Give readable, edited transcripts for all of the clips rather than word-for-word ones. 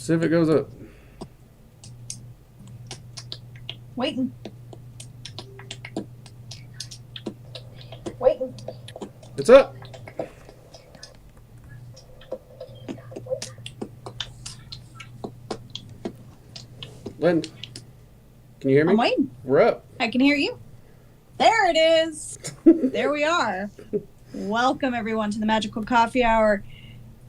See if it goes up. Waiting. Waiting. It's up. Lynn, can you hear me? I'm waiting. We're up. I can hear you. There it is. There we are. Welcome, everyone, to the Magickal Coffee Hour.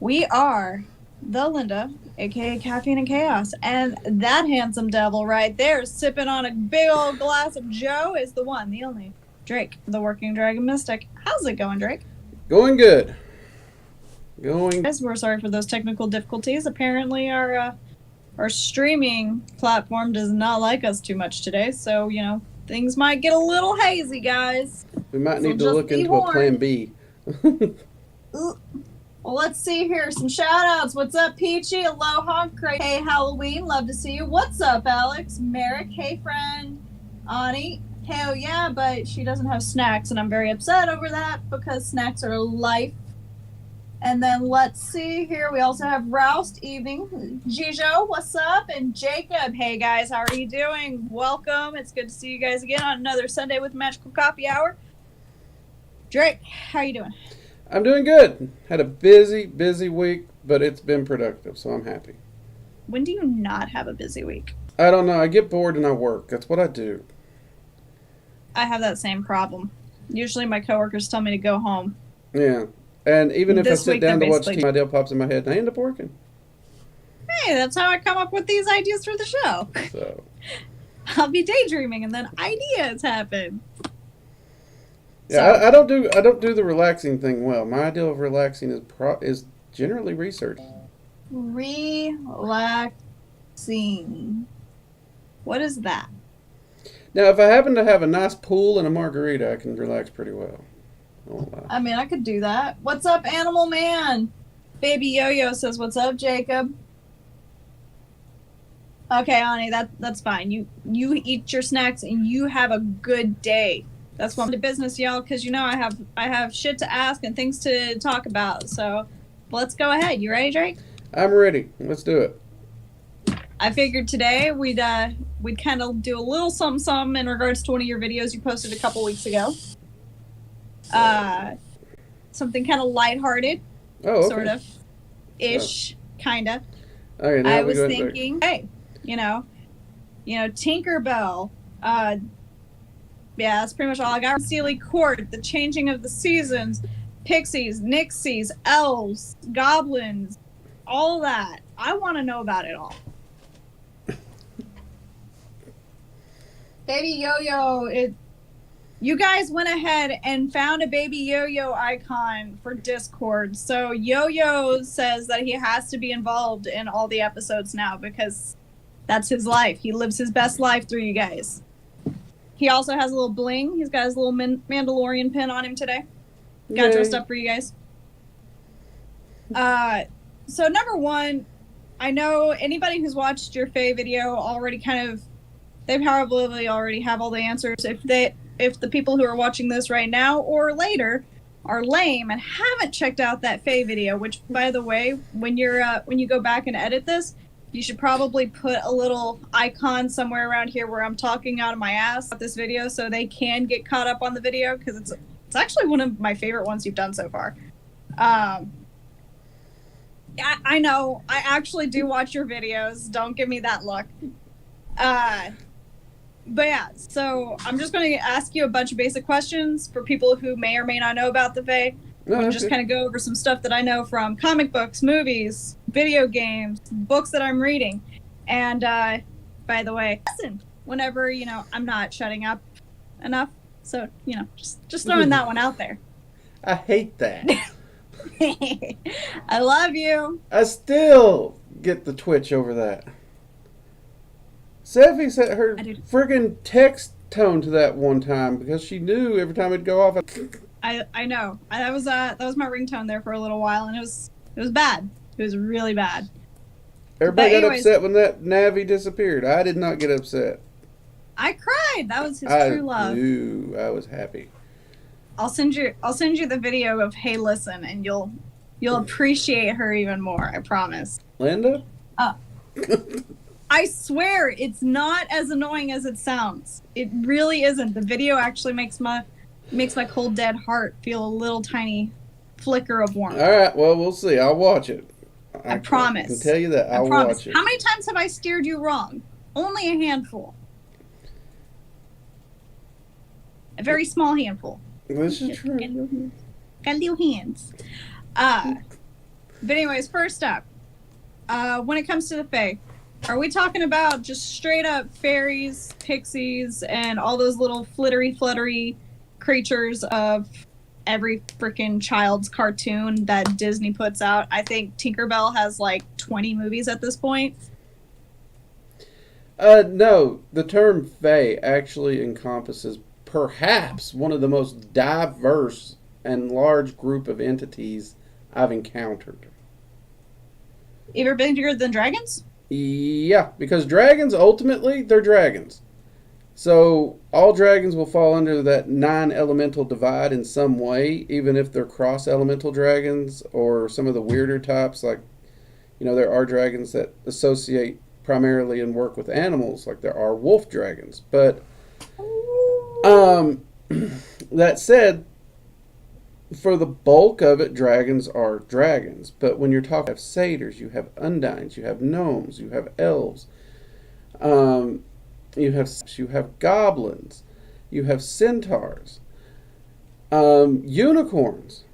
We are the LINDUH, a.k.a. Caffeine and Chaos. And that handsome devil right there sipping on a big old glass of Joe is the one, the only, Drake, the Working Dragon Mystic. How's it going, Drake? Going good. Going. Guys, we're sorry for those technical difficulties. Apparently, our streaming platform does not like us too much today, so, you know, things might get a little hazy, guys. We might need to look into a plan B. Well, let's see here. Some shout-outs. What's up, Peachy? Aloha. Great. Hey, Halloween. Love to see you. What's up, Alex? Merrick. Hey, friend. Ani. Hell yeah, but she doesn't have snacks, and I'm very upset over that because snacks are life. And then let's see here. We also have Roust Evening. Jijo, what's up? And Jacob. Hey, guys. How are you doing? Welcome. It's good to see you guys again on another Sunday with Magickal Coffee Hour. Drake, how are you doing? I'm doing good. Had a busy week, but it's been productive, so I'm happy. When do you not have a busy week? I don't know. I get bored and I work. That's what I do. I have that same problem. Usually my coworkers tell me to go home. Yeah. And even if I This sit week down to they're watch basically- TV, my idea pops in my head and I end up working. Hey, that's how I come up with these ideas for the show. So I'll be daydreaming and then ideas happen. yeah, I don't do the relaxing thing well. My idea of relaxing is generally research. Relaxing. What is that? Now, if I happen to have a nice pool and a margarita, I can relax pretty well. I won't lie. I mean, I could do that. What's up, Animal Man? Baby Yo-Yo says, what's up, Jacob? Okay, Ani, that's fine. You eat your snacks and you have a good day. That's why I'm to business, y'all, because you know I have shit to ask and things to talk about. So let's go ahead. You ready, Drake? I'm ready. Let's do it. I figured today we'd kind of do a little something in regards to one of your videos you posted a couple weeks ago. Something kind of lighthearted, Oh, okay. sort of, ish, kind of. Okay, now I we was go thinking, hey, you know, Tinkerbell. Yeah, that's pretty much all I got. Sealy Court, the changing of the seasons, pixies, nixies, elves, goblins, all that. I want to know about it all. Baby Yo-Yo, you guys went ahead and found a Baby Yo-Yo icon for Discord. So Yo-Yo says that he has to be involved in all the episodes now because that's his life. He lives his best life through you guys. He also has a little bling. He's got his little Mandalorian pin on him today. Got Yay. dressed up for you guys. So number one, I know anybody who's watched your Faye video already they probably already have all the answers. If the people who are watching this right now or later are lame and haven't checked out that Faye video, which by the way, when you go back and edit this, you should probably put a little icon somewhere around here where I'm talking out of my ass about this video so they can get caught up on the video because it's actually one of my favorite ones you've done so far. I know. I actually do watch your videos. Don't give me that look. But yeah, so I'm just going to ask you a bunch of basic questions for people who may or may not know about the Fae. No, Just kind of go over some stuff that I know from comic books, movies, video games, books that I'm reading. And by the way, listen whenever, I'm not shutting up enough. So, just throwing that one out there. I hate that. I love you. I still get the twitch over that. Seffi set her friggin' text tone to that one time because she knew every time it'd go off. I know. That was my ringtone there for a little while, and it was bad. It was really bad. Everybody got upset when that Navi disappeared. I did not get upset. I cried. That was his true love. I was happy. I'll send you the video of Hey Listen, and you'll appreciate her even more. I promise. Linda? I swear, it's not as annoying as it sounds. It really isn't. The video actually makes my cold dead heart feel a little tiny flicker of warmth. All right, well, we'll see. I'll watch it. I promise. I can tell you that. I'll watch it. How many times have I steered you wrong? Only a handful. A very small handful. This is true. Got little hands. But anyways, first up, when it comes to the Fae, are we talking about just straight up fairies, pixies, and all those little fluttery creatures of every freaking child's cartoon that Disney puts out? I think Tinkerbell has like 20 movies at this point. No, the term Fae actually encompasses perhaps one of the most diverse and large group of entities I've encountered. Even bigger than dragons? Yeah, because dragons, ultimately, they're dragons. So all dragons will fall under that 9-elemental divide in some way, even if they're cross-elemental dragons or some of the weirder types. Like, there are dragons that associate primarily and work with animals, like there are wolf dragons. But that said, for the bulk of it, dragons are dragons. But when you're talking, you have satyrs, you have undines, you have gnomes, you have elves, you have goblins, you have centaurs, unicorns.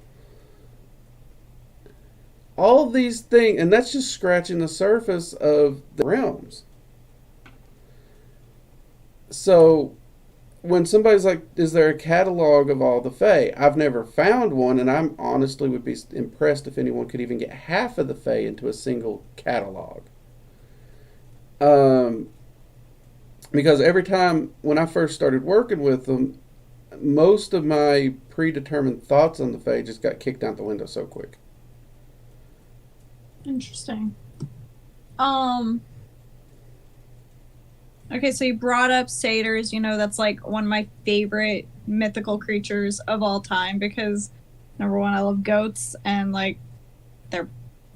All of these things, and that's just scratching the surface of the realms. So when somebody's like, is there a catalog of all the Fae? I've never found one, and I honestly would be impressed if anyone could even get half of the Fae into a single catalog. Because every time when I first started working with them, most of my predetermined thoughts on the Fae just got kicked out the window so quick. Interesting. Okay, so you brought up satyrs. That's like one of my favorite mythical creatures of all time because, number one, I love goats, and like they're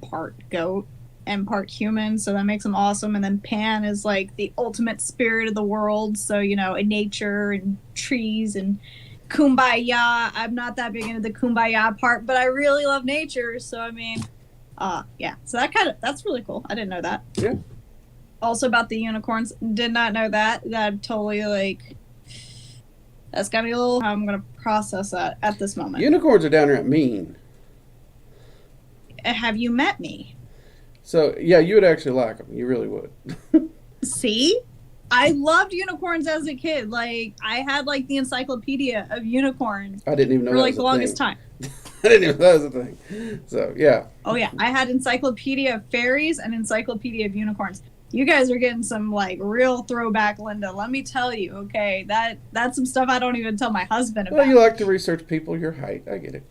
part goat and part human, so that makes them awesome. And then Pan is like the ultimate spirit of the world, so in nature and trees and kumbaya. I'm not that big into the kumbaya part, but I really love nature, so I mean, yeah. So that's really cool. I didn't know that. Yeah. Also about the unicorns, did not know that. That totally that's got me a little. I'm gonna process that at this moment. Unicorns are downright mean. Have you met me? So yeah, you would actually like them. You really would. See, I loved unicorns as a kid. Like I had like the encyclopedia of unicorns. I didn't even know for that like was the a longest thing. time. I didn't even know that was a thing. So yeah. Oh yeah, I had encyclopedia of fairies and encyclopedia of unicorns. You guys are getting some like real throwback, Linda. Let me tell you, okay? That's some stuff I don't even tell my husband about. Well, you like to research people your height. I get it.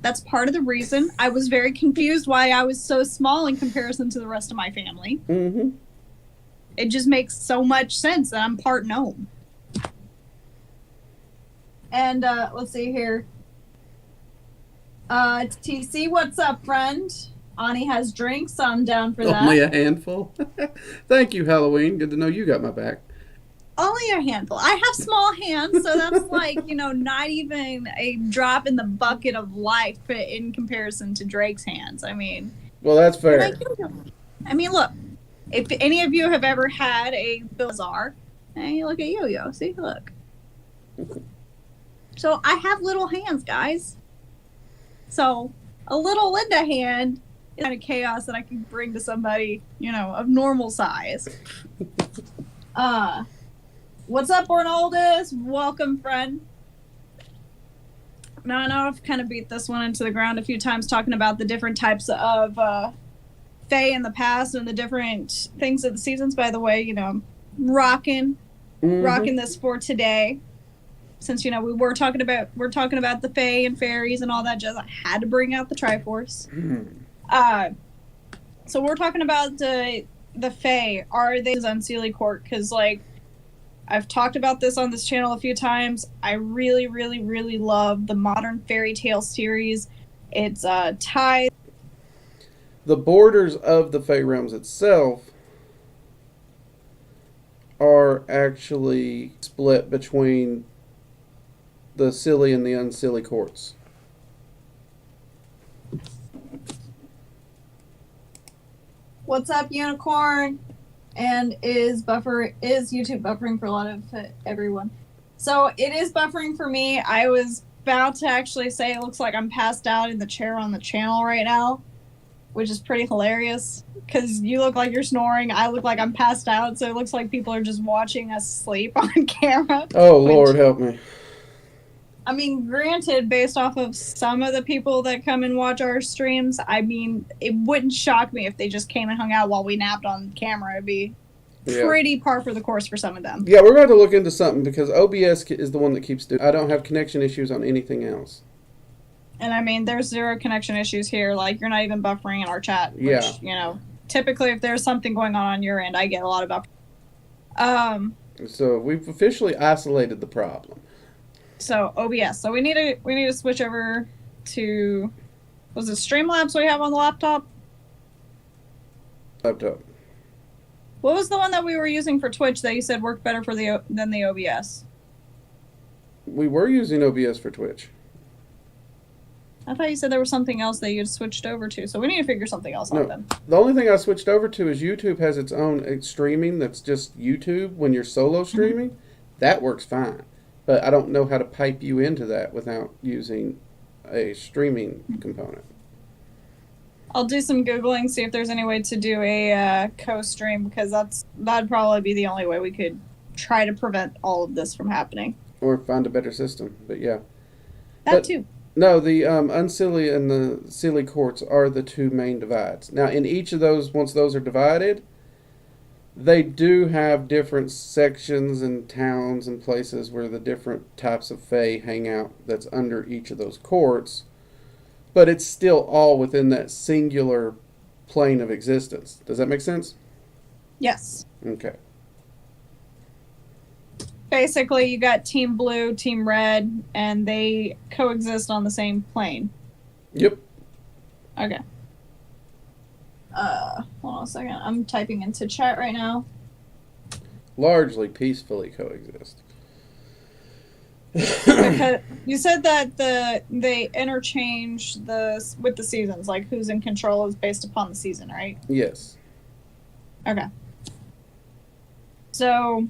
That's part of the reason. I was very confused why I was so small in comparison to the rest of my family. Mm-hmm. It just makes so much sense that I'm part gnome. And let's see here. TC, what's up, friend? Ani has drinks. I'm down for that. Only a handful. Thank you, Halloween. Good to know you got my back. Only a handful. I have small hands, so that's like, not even a drop in the bucket of life in comparison to Drake's hands. I mean, well, that's fair. Like, I mean, look, if any of you have ever had a Bizarre, hey, look at Yo-Yo. See, look. So I have little hands, guys. So a little Linda hand is kind of chaos that I can bring to somebody, of normal size. What's up, Arnoldus? Welcome, friend. Now I know I've kind of beat this one into the ground a few times talking about the different types of Fae in the past and the different things of the seasons. By the way, I'm rocking this for today. Since we're talking about the Fae and fairies and all that jazz, I had to bring out the Triforce. So we're talking about the Fae. Are they on Sealy Court? Because I've talked about this on this channel a few times. I really, really, really love the modern fairy tale series. It's Tide. The borders of the Fey Realms itself are actually split between the silly and the unsilly courts. What's up, Unicorn? And is YouTube buffering for a lot of everyone? So it is buffering for me. I was about to actually say it looks like I'm passed out in the chair on the channel right now, which is pretty hilarious because you look like you're snoring. I look like I'm passed out, so it looks like people are just watching us sleep on camera. Oh, Lord, help me. I mean, granted, based off of some of the people that come and watch our streams, I mean, it wouldn't shock me if they just came and hung out while we napped on camera. It'd be pretty par for the course for some of them. Yeah, we're going to look into something because OBS is the one that keeps doing. I don't have connection issues on anything else. And I mean, there's 0 connection issues here. Like, you're not even buffering in our chat. Which, you know, typically if there's something going on your end, I get a lot of buffering. So we've officially isolated the problem. So OBS. So we need to switch over to, was it Streamlabs we have on the laptop? Laptop. What was the one that we were using for Twitch that you said worked better for than the OBS? We were using OBS for Twitch. I thought you said there was something else that you had switched over to. So we need to figure something else out then. The only thing I switched over to is YouTube has its own streaming that's just YouTube when you're solo streaming. Mm-hmm. That works fine. But I don't know how to pipe you into that without using a streaming component. I'll do some Googling, see if there's any way to do a co-stream, because that'd probably be the only way we could try to prevent all of this from happening. Or find a better system, but yeah. That too. No, the unsilly and the silly courts are the two main divides. Now, in each of those, once those are divided, they do have different sections and towns and places where the different types of fae hang out that's under each of those courts. But it's still all within that singular plane of existence. Does that make sense? Yes. Okay. Basically, you got Team Blue, Team Red, and they coexist on the same plane. Yep. Okay. Hold on a second. I'm typing into chat right now. Largely peacefully coexist. Because you said that they interchange with the seasons, like who's in control is based upon the season, right? Yes. Okay. So,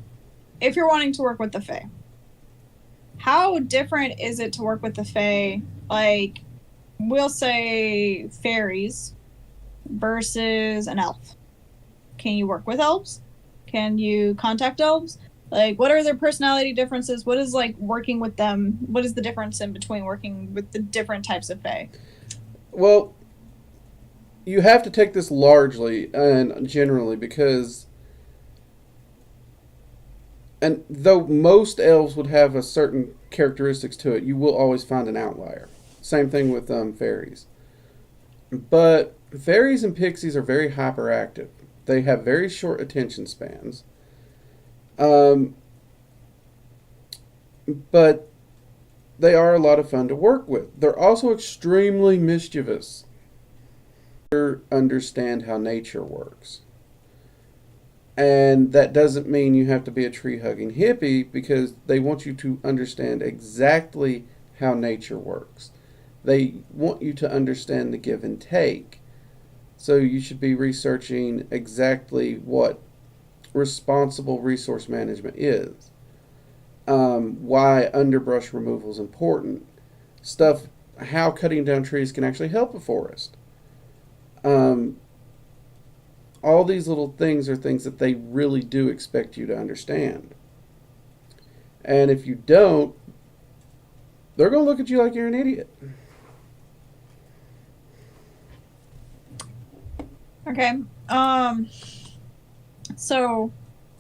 if you're wanting to work with the Fae, how different is it to work with the Fae? Like, we'll say fairies versus an elf. Can you work with elves? Can you contact elves? Like, what are their personality differences? What is, like, working with them? What is the difference in between working with the different types of Fae? Well, you have to take this largely and generally because, and though most elves would have a certain characteristics to it, you will always find an outlier. Same thing with fairies. But fairies and pixies are very hyperactive. They have very short attention spans. But they are a lot of fun to work with. They're also extremely mischievous. They understand how nature works. And that doesn't mean you have to be a tree-hugging hippie because they want you to understand exactly how nature works. They want you to understand the give and take. So you should be researching exactly what responsible resource management is. Why underbrush removal is important. Stuff, how cutting down trees can actually help a forest. All these little things are things that they really do expect you to understand. And if you don't, they're going to look at you like you're an idiot. Okay. So,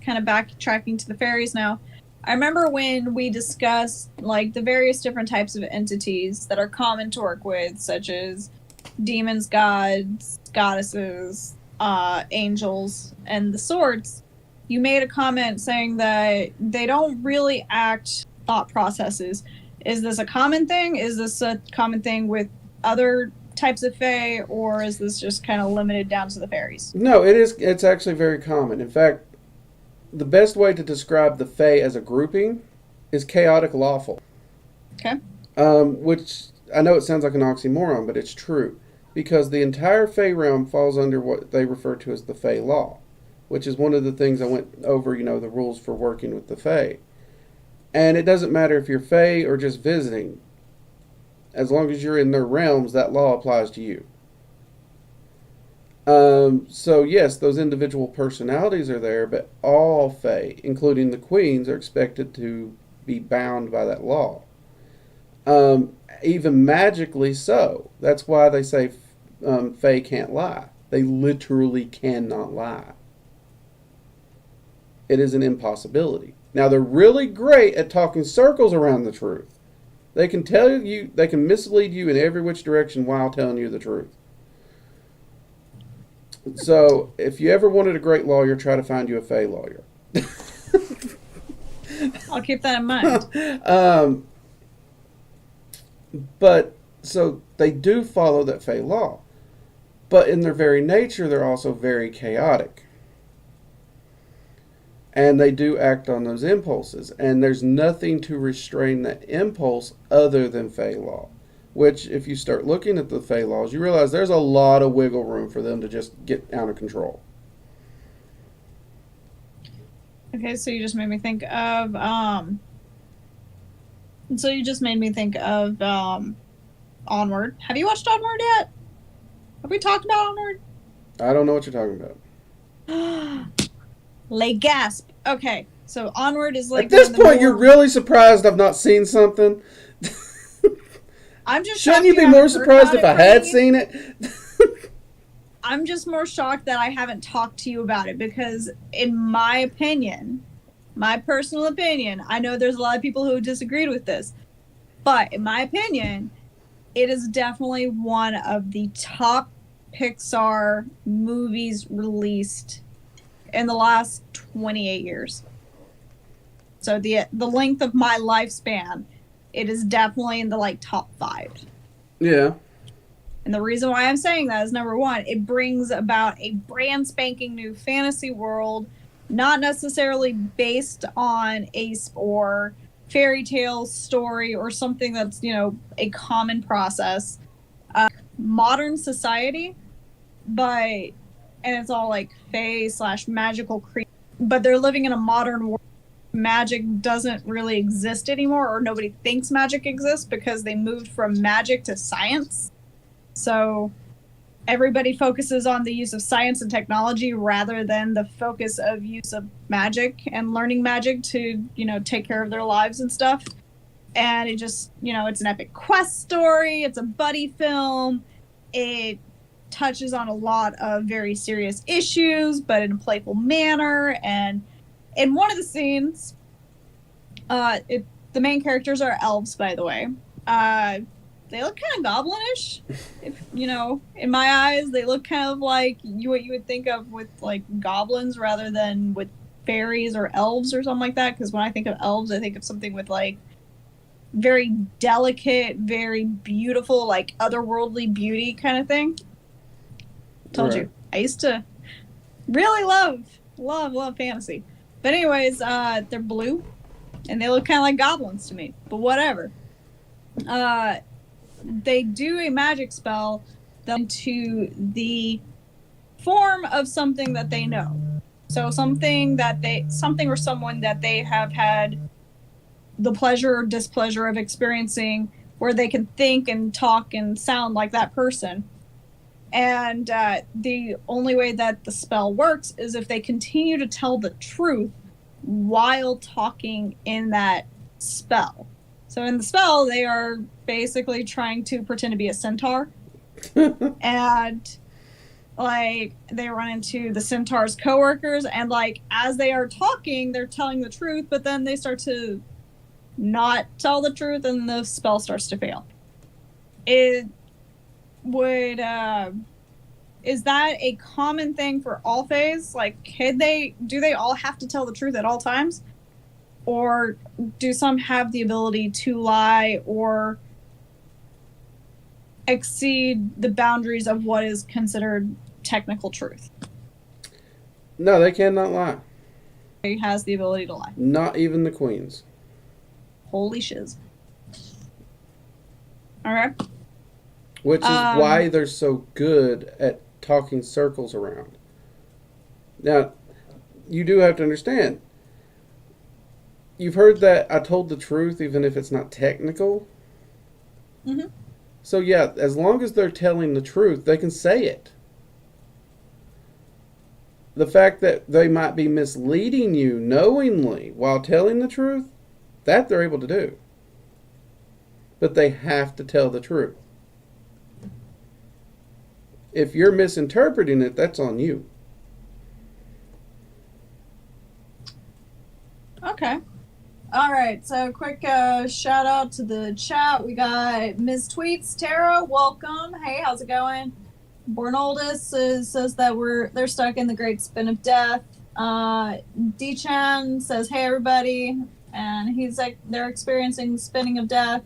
kind of backtracking to the fairies now. I remember when we discussed, like, the various different types of entities that are common to work with, such as demons, gods, goddesses, angels, and the swords. You made a comment saying that they don't really act thought processes. Is this a common thing? Is this a common thing with other types of fae, or is this just kind of limited down to the fairies? No, it is. It's actually very common. In fact, the best way to describe the fae as a grouping is chaotic lawful. Okay. Which I know it sounds like an oxymoron, but it's true. Because the entire fae realm falls under what they refer to as the fae law, which is one of the things I went over, the rules for working with the fae. And it doesn't matter if you're fae or just visiting. As long as you're in their realms, that law applies to you. So yes, those individual personalities are there, but all fae, including the queens, are expected to be bound by that law. Even magically so. That's why they say fae can't lie. They literally cannot lie. It is an impossibility. Now they're really great at talking circles around the truth. They can they can mislead you in every which direction while telling you the truth. So if you ever wanted a great lawyer, try to find you a fae lawyer. I'll keep that in mind. But so they do follow that fae law. But in their very nature, they're also very chaotic. And they do act on those impulses. And there's nothing to restrain that impulse other than fae law. Which, if you start looking at the fae laws, you realize there's a lot of wiggle room for them to just get out of control. Okay, so you just made me think of Onward. Have you watched Onward yet? Have we talked about Onward? I don't know what you're talking about. Lay gasp. Okay, so Onward is like... At this point, you're really surprised I've not seen something? I'm just Shouldn't you be more surprised if I had seen it? I'm just more shocked that I haven't talked to you about it because, in my opinion, my personal opinion, I know there's a lot of people who disagreed with this, but in my opinion, it is definitely one of the top Pixar movies released in the last 28 years. So the length of my lifespan, it is definitely in the top 5. Yeah. And the reason why I'm saying that is, number one, it brings about a brand spanking new fantasy world, not necessarily based on Ace or fairy tale story or something that's, a common process. Modern society, and it's all fae / magical creatures, but they're living in a modern world. Magic doesn't really exist anymore, or nobody thinks magic exists because they moved from magic to science. So everybody focuses on the use of science and technology rather than the focus of use of magic and learning magic to, take care of their lives and stuff. And it just, it's an epic quest story. It's a buddy film. It touches on a lot of very serious issues, but in a playful manner. And in one of the scenes, the main characters are elves, by the way. They look kind of goblinish. In my eyes, they look kind of like what you would think of with goblins rather than with fairies or elves or something like that. Because when I think of elves, I think of something with very delicate, very beautiful, otherworldly beauty kind of thing. Told you, I used to really love fantasy. But anyways, they're blue, and they look kind of like goblins to me. But whatever. They do a magic spell into the form of something that they know. So something or someone that they have had the pleasure or displeasure of experiencing, where they can think and talk and sound like that person. And the only way that the spell works is if they continue to tell the truth while talking in that spell. So in the spell, they are basically trying to pretend to be a centaur. And, they run into the centaur's coworkers, and, as they are talking, they're telling the truth, but then they start to not tell the truth, and the spell starts to fail. It would, is that a common thing for all fays? Do they all have to tell the truth at all times? Or do some have the ability to lie or exceed the boundaries of what is considered technical truth. No, they cannot lie. He has the ability to lie. Not even the queens. Holy shiz. Alright. Which is why they're so good at talking circles around. Now, you do have to understand. You've heard that I told the truth even if it's not technical. Mm-hmm. So yeah, as long as they're telling the truth, they can say it. The fact that they might be misleading you knowingly while telling the truth, that they're able to do. But they have to tell the truth. If you're misinterpreting it, that's on you. Okay. All right. So quick shout out to the chat. We got Ms. Tweets, Tara, welcome. Hey, how's it going? Bornoldus says that they're stuck in the great spin of death. D-Chan says, hey everybody. And he's like, they're experiencing the spinning of death.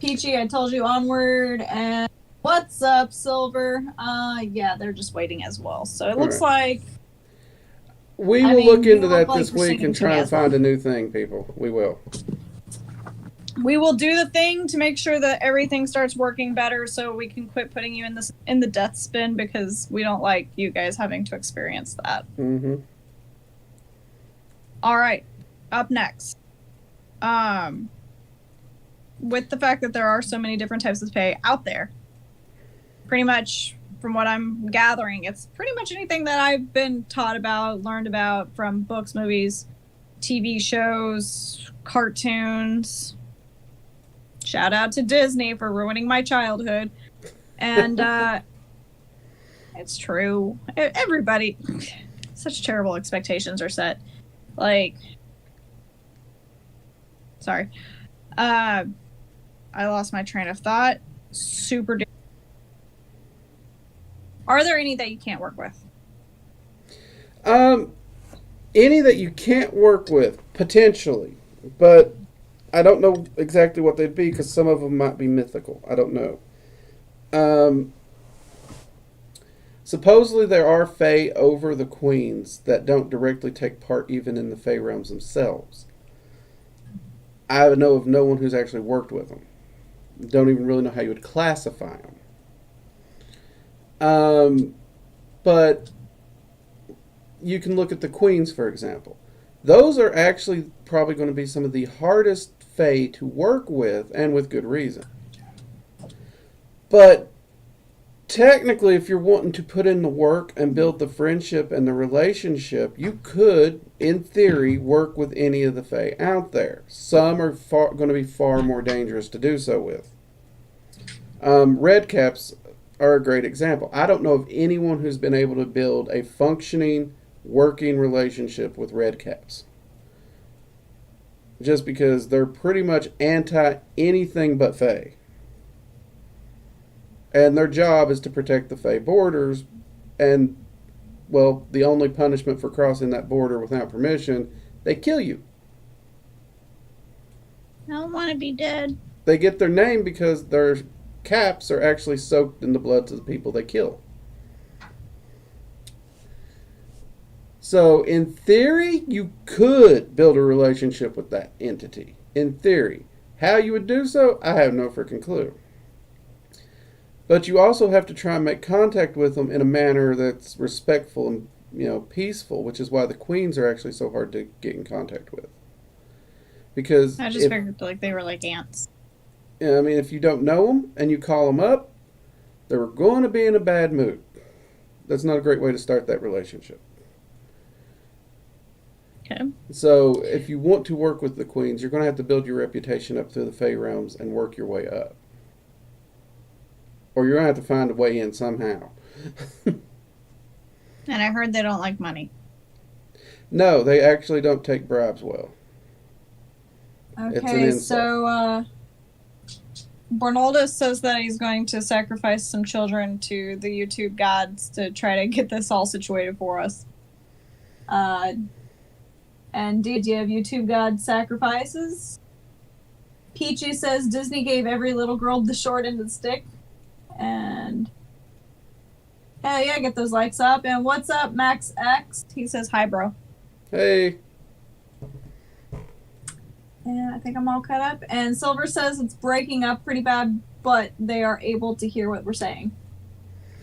Peachy, I told you, onward. And what's up, Silver? Yeah, they're just waiting as well. So it looks like we will look into that this week and try and find a new thing, people. We will. We will do the thing to make sure that everything starts working better so we can quit putting you in the death spin because we don't like you guys having to experience that. Mm-hmm. All right. Up next. With the fact that there are so many different types of fae out there, pretty much from what I'm gathering, it's pretty much anything that I've been taught about, learned about from books, movies, TV shows, cartoons. Shout out to Disney for ruining my childhood. And it's true. Everybody, such terrible expectations are set. Like, sorry. I lost my train of thought. Are there any that you can't work with? Any that you can't work with, potentially. But I don't know exactly what they'd be because some of them might be mythical. I don't know. Supposedly there are fae over the queens that don't directly take part even in the fae realms themselves. I know of no one who's actually worked with them. Don't even really know how you would classify them. But you can look at the queens, for example. Those are actually probably going to be some of the hardest fae to work with, and with good reason. But technically, if you're wanting to put in the work and build the friendship and the relationship, you could, in theory, work with any of the fae out there. Some are going to be far more dangerous to do so with. Red caps are a great example. I don't know of anyone who's been able to build a functioning, working relationship with red caps. Just because they're pretty much anti anything but fae. And their job is to protect the fae borders. And, well, the only punishment for crossing that border without permission, they kill you. I don't want to be dead. They get their name because their caps are actually soaked in the bloods of the people they kill. So, in theory, you could build a relationship with that entity. In theory. How you would do so, I have no freaking clue. But you also have to try and make contact with them in a manner that's respectful and, peaceful, which is why the queens are actually so hard to get in contact with. Because I just figured like they were like ants. If you don't know them and you call them up, they're going to be in a bad mood. That's not a great way to start that relationship. Okay. So if you want to work with the queens, you're going to have to build your reputation up through the fae realms and work your way up. Or you're going to have to find a way in somehow. And I heard they don't like money. No, they actually don't take bribes well. Okay, so Bornoldus says that he's going to sacrifice some children to the YouTube gods to try to get this all situated for us. And do you have YouTube god sacrifices? Peachy says Disney gave every little girl the short end of the stick. And hell yeah, get those likes up. And what's up, Max X? He says hi, bro. Hey. And I think I'm all cut up. And Silver says it's breaking up pretty bad, but they are able to hear what we're saying.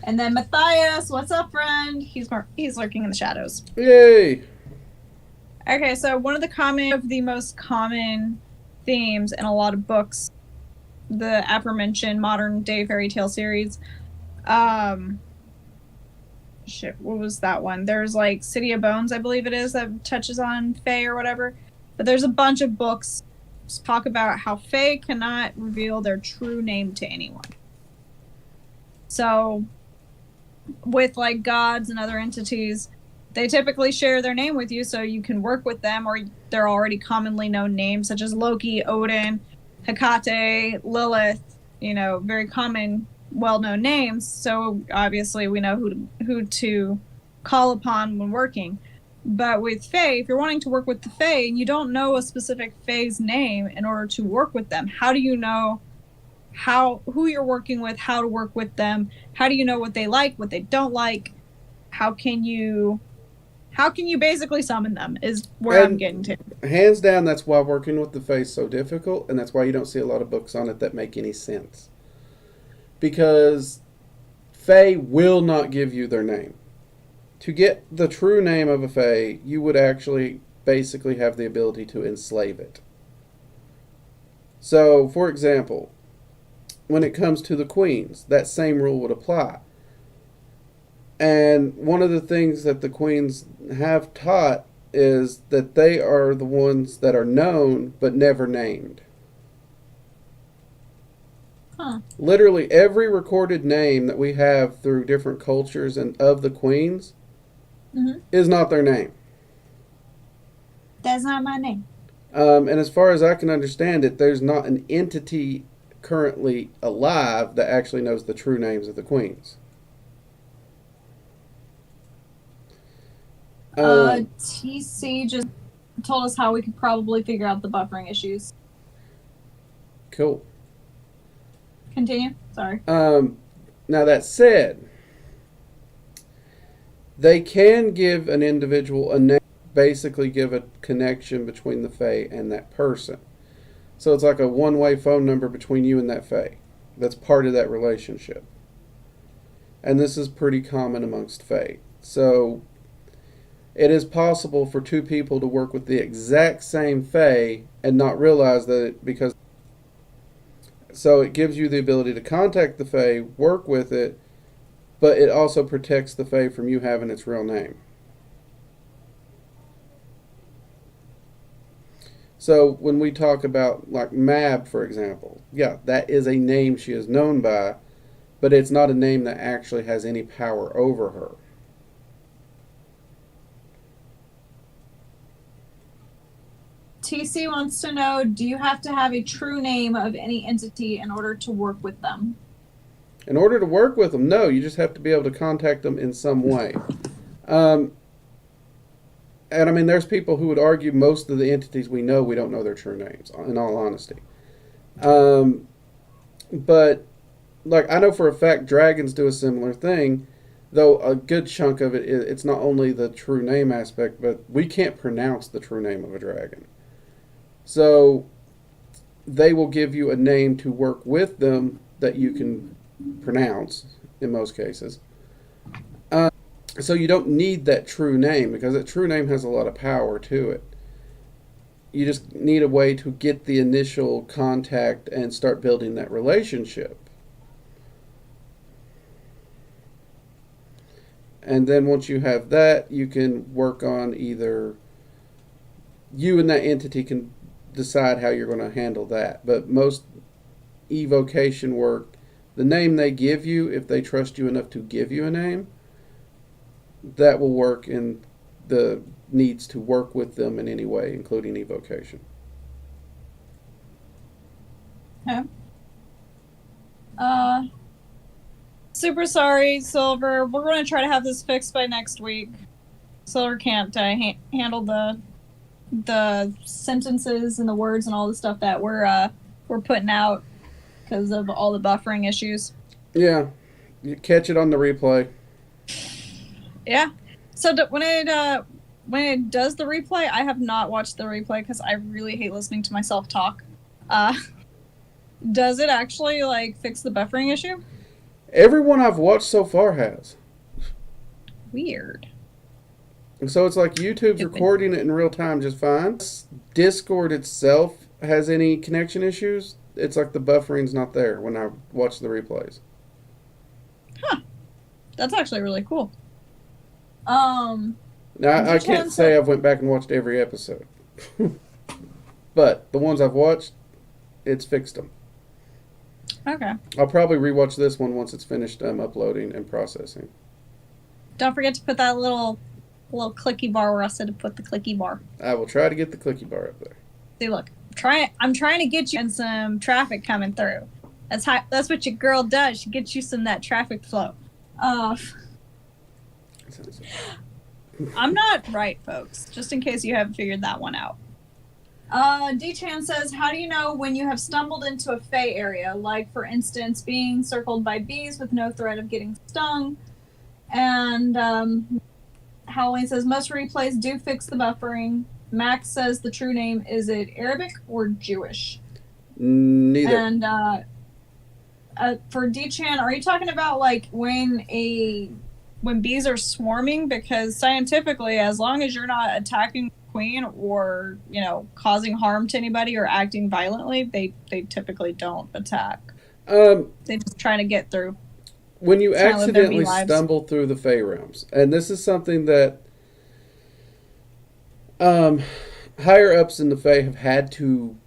And then Matthias, what's up, friend? He's lurking in the shadows. Yay. Okay, so one of the most common themes in a lot of books, the aforementioned modern day fairy tale series. What was that one? There's like City of Bones, I believe it is, that touches on Fae or whatever. But there's a bunch of books talk about how Fae cannot reveal their true name to anyone. So, with like gods and other entities, they typically share their name with you so you can work with them, or they're already commonly known names such as Loki, Odin, Hecate, Lilith, very common, well-known names. So obviously we know who to call upon when working. But with Fae, if you're wanting to work with the Fae and you don't know a specific Fae's name in order to work with them, how do you know who you're working with, how to work with them? How do you know what they like, what they don't like? How can you basically summon them is where I'm getting to. Hands down, that's why working with the Fae is so difficult, and that's why you don't see a lot of books on it that make any sense. Because Fae will not give you their name. To get the true name of a Fae, you would actually basically have the ability to enslave it. So, for example, when it comes to the queens, that same rule would apply. And one of the things that the queens have taught is that they are the ones that are known but never named. Huh. Literally every recorded name that we have through different cultures and of the queens is not their name. That's not my name. And as far as I can understand it, there's not an entity currently alive that actually knows the true names of the queens. TC just told us how we could probably figure out the buffering issues. Cool. Continue. Sorry. Now that said, they can give an individual a name, basically give a connection between the Fae and that person. So it's like a one-way phone number between you and that Fae. That's part of that relationship. And this is pretty common amongst Fae. So it is possible for two people to work with the exact same Fae and not realize that because... So it gives you the ability to contact the Fae, work with it, but it also protects the Fae from you having its real name. So when we talk about like Mab, for example, yeah, that is a name she is known by, but it's not a name that actually has any power over her. TC wants to know, do you have to have a true name of any entity in order to work with them? In order to work with them, no, you just have to be able to contact them in some way. And I mean, there's people who would argue most of the entities we don't know their true names, in all honesty. But, like, I know for a fact dragons do a similar thing, though a good chunk of it, it's not only the true name aspect, but we can't pronounce the true name of a dragon. So, they will give you a name to work with them that you can pronounce, in most cases. So you don't need that true name, because that true name has a lot of power to it. You just need a way to get the initial contact and start building that relationship. And then once you have that, you can work on either you and that entity can decide how you're going to handle that. But most evocation work, the name they give you, if they trust you enough to give you a name, that will work in the needs to work with them in any way, including evocation. Okay. Super sorry, Silver. We're going to try to have this fixed by next week. Silver can't handle the sentences and the words and all the stuff that we're putting out because of all the buffering issues. Yeah, you catch it on the replay. Yeah. So when it does the replay, I have not watched the replay because I really hate listening to myself talk. Uh, does it actually like fix the buffering issue? Everyone I've watched so far has. Weird. And so it's like YouTube's Stupid. recording it in real time just fine. Discord itself has any connection issues, it's like the buffering's not there when I watch the replays. Huh. That's actually really cool. Now I can't say I've went back and watched every episode, but the ones I've watched, it's fixed them. Okay. I'll probably rewatch this one once it's finished uploading and processing. Don't forget to put that little clicky bar where I said to put the clicky bar. I will try to get the clicky bar up there. See, look, I'm trying to get you in some traffic coming through. That's what your girl does. She gets you some that traffic flow. I'm not right, folks. Just in case you haven't figured that one out. D-Chan says, how do you know when you have stumbled into a fey area? Like, for instance, being circled by bees with no threat of getting stung. And Halloween says, most replays do fix the buffering. Max says the true name, is it Arabic or Jewish? Neither. And for D-Chan, are you talking about like when bees are swarming? Because scientifically, as long as you're not attacking the queen or, causing harm to anybody or acting violently, they typically don't attack. They're just trying to get through. When you accidentally stumble through the Fey realms, and this is something that higher ups in the Fey have had to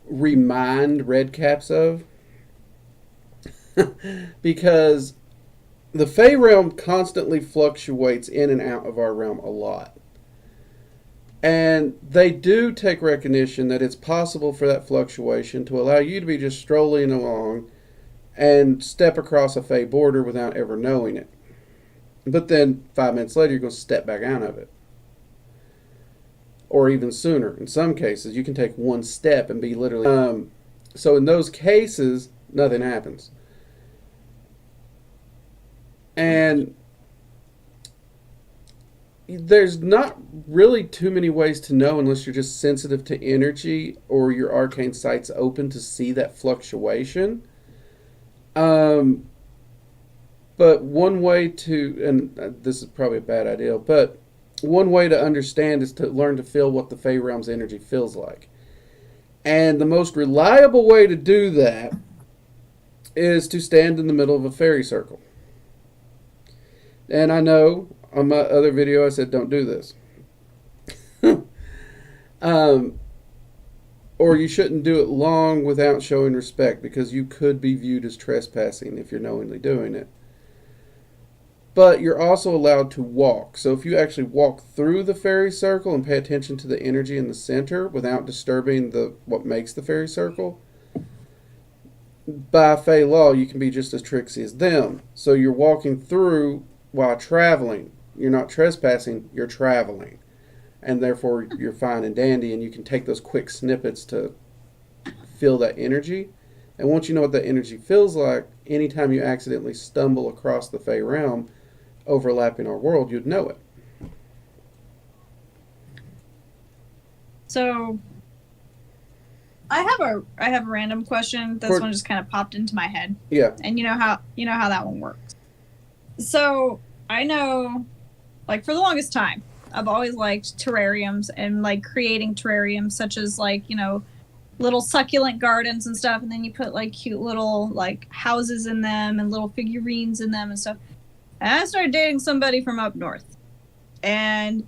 remind red caps of, because the Fey realm constantly fluctuates in and out of our realm a lot. And they do take recognition that it's possible for that fluctuation to allow you to be just strolling along and step across a Fey border without ever knowing it. But then 5 minutes later, you're going to step back out of it. Or even sooner. In some cases, you can take one step and be literally... so in those cases, nothing happens. And there's not really too many ways to know unless you're just sensitive to energy or your arcane sight's open to see that fluctuation. But one way to, and this is probably a bad idea, but one way to understand is to learn to feel what the Fey Realm's energy feels like. And the most reliable way to do that is to stand in the middle of a fairy circle. And I know on my other video I said don't do this. Or you shouldn't do it long without showing respect, because you could be viewed as trespassing if you're knowingly doing it. But you're also allowed to walk. So if you actually walk through the fairy circle and pay attention to the energy in the center without disturbing what makes the fairy circle, by Fey law, you can be just as tricksy as them. So you're walking through while traveling. You're not trespassing, you're traveling. And therefore, you're fine and dandy, and you can take those quick snippets to feel that energy. And once you know what that energy feels like, anytime you accidentally stumble across the Fey realm, overlapping our world, you'd know it. So, I have a random question. This one just kind of popped into my head. Yeah. And you know how that one works. So, I know, like, for the longest time, I've always liked terrariums and like creating terrariums, such as like, little succulent gardens and stuff, and then you put like cute little like houses in them and little figurines in them and stuff. And I started dating somebody from up north. And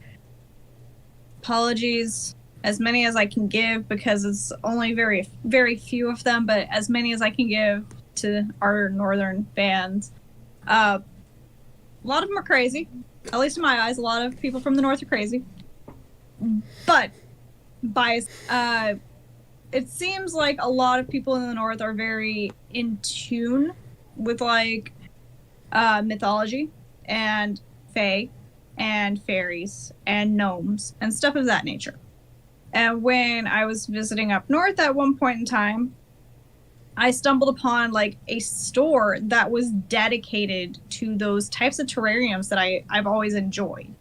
apologies, as many as I can give, because it's only very, very few of them, but as many as I can give to our northern fans. A lot of them are crazy. At least in my eyes, a lot of people from the north are crazy. But bias, it seems like a lot of people in the north are very in tune with like mythology and fae and fairies and gnomes and stuff of that nature. And when I was visiting up north at one point in time, I stumbled upon like a store that was dedicated to those types of terrariums that I've always enjoyed.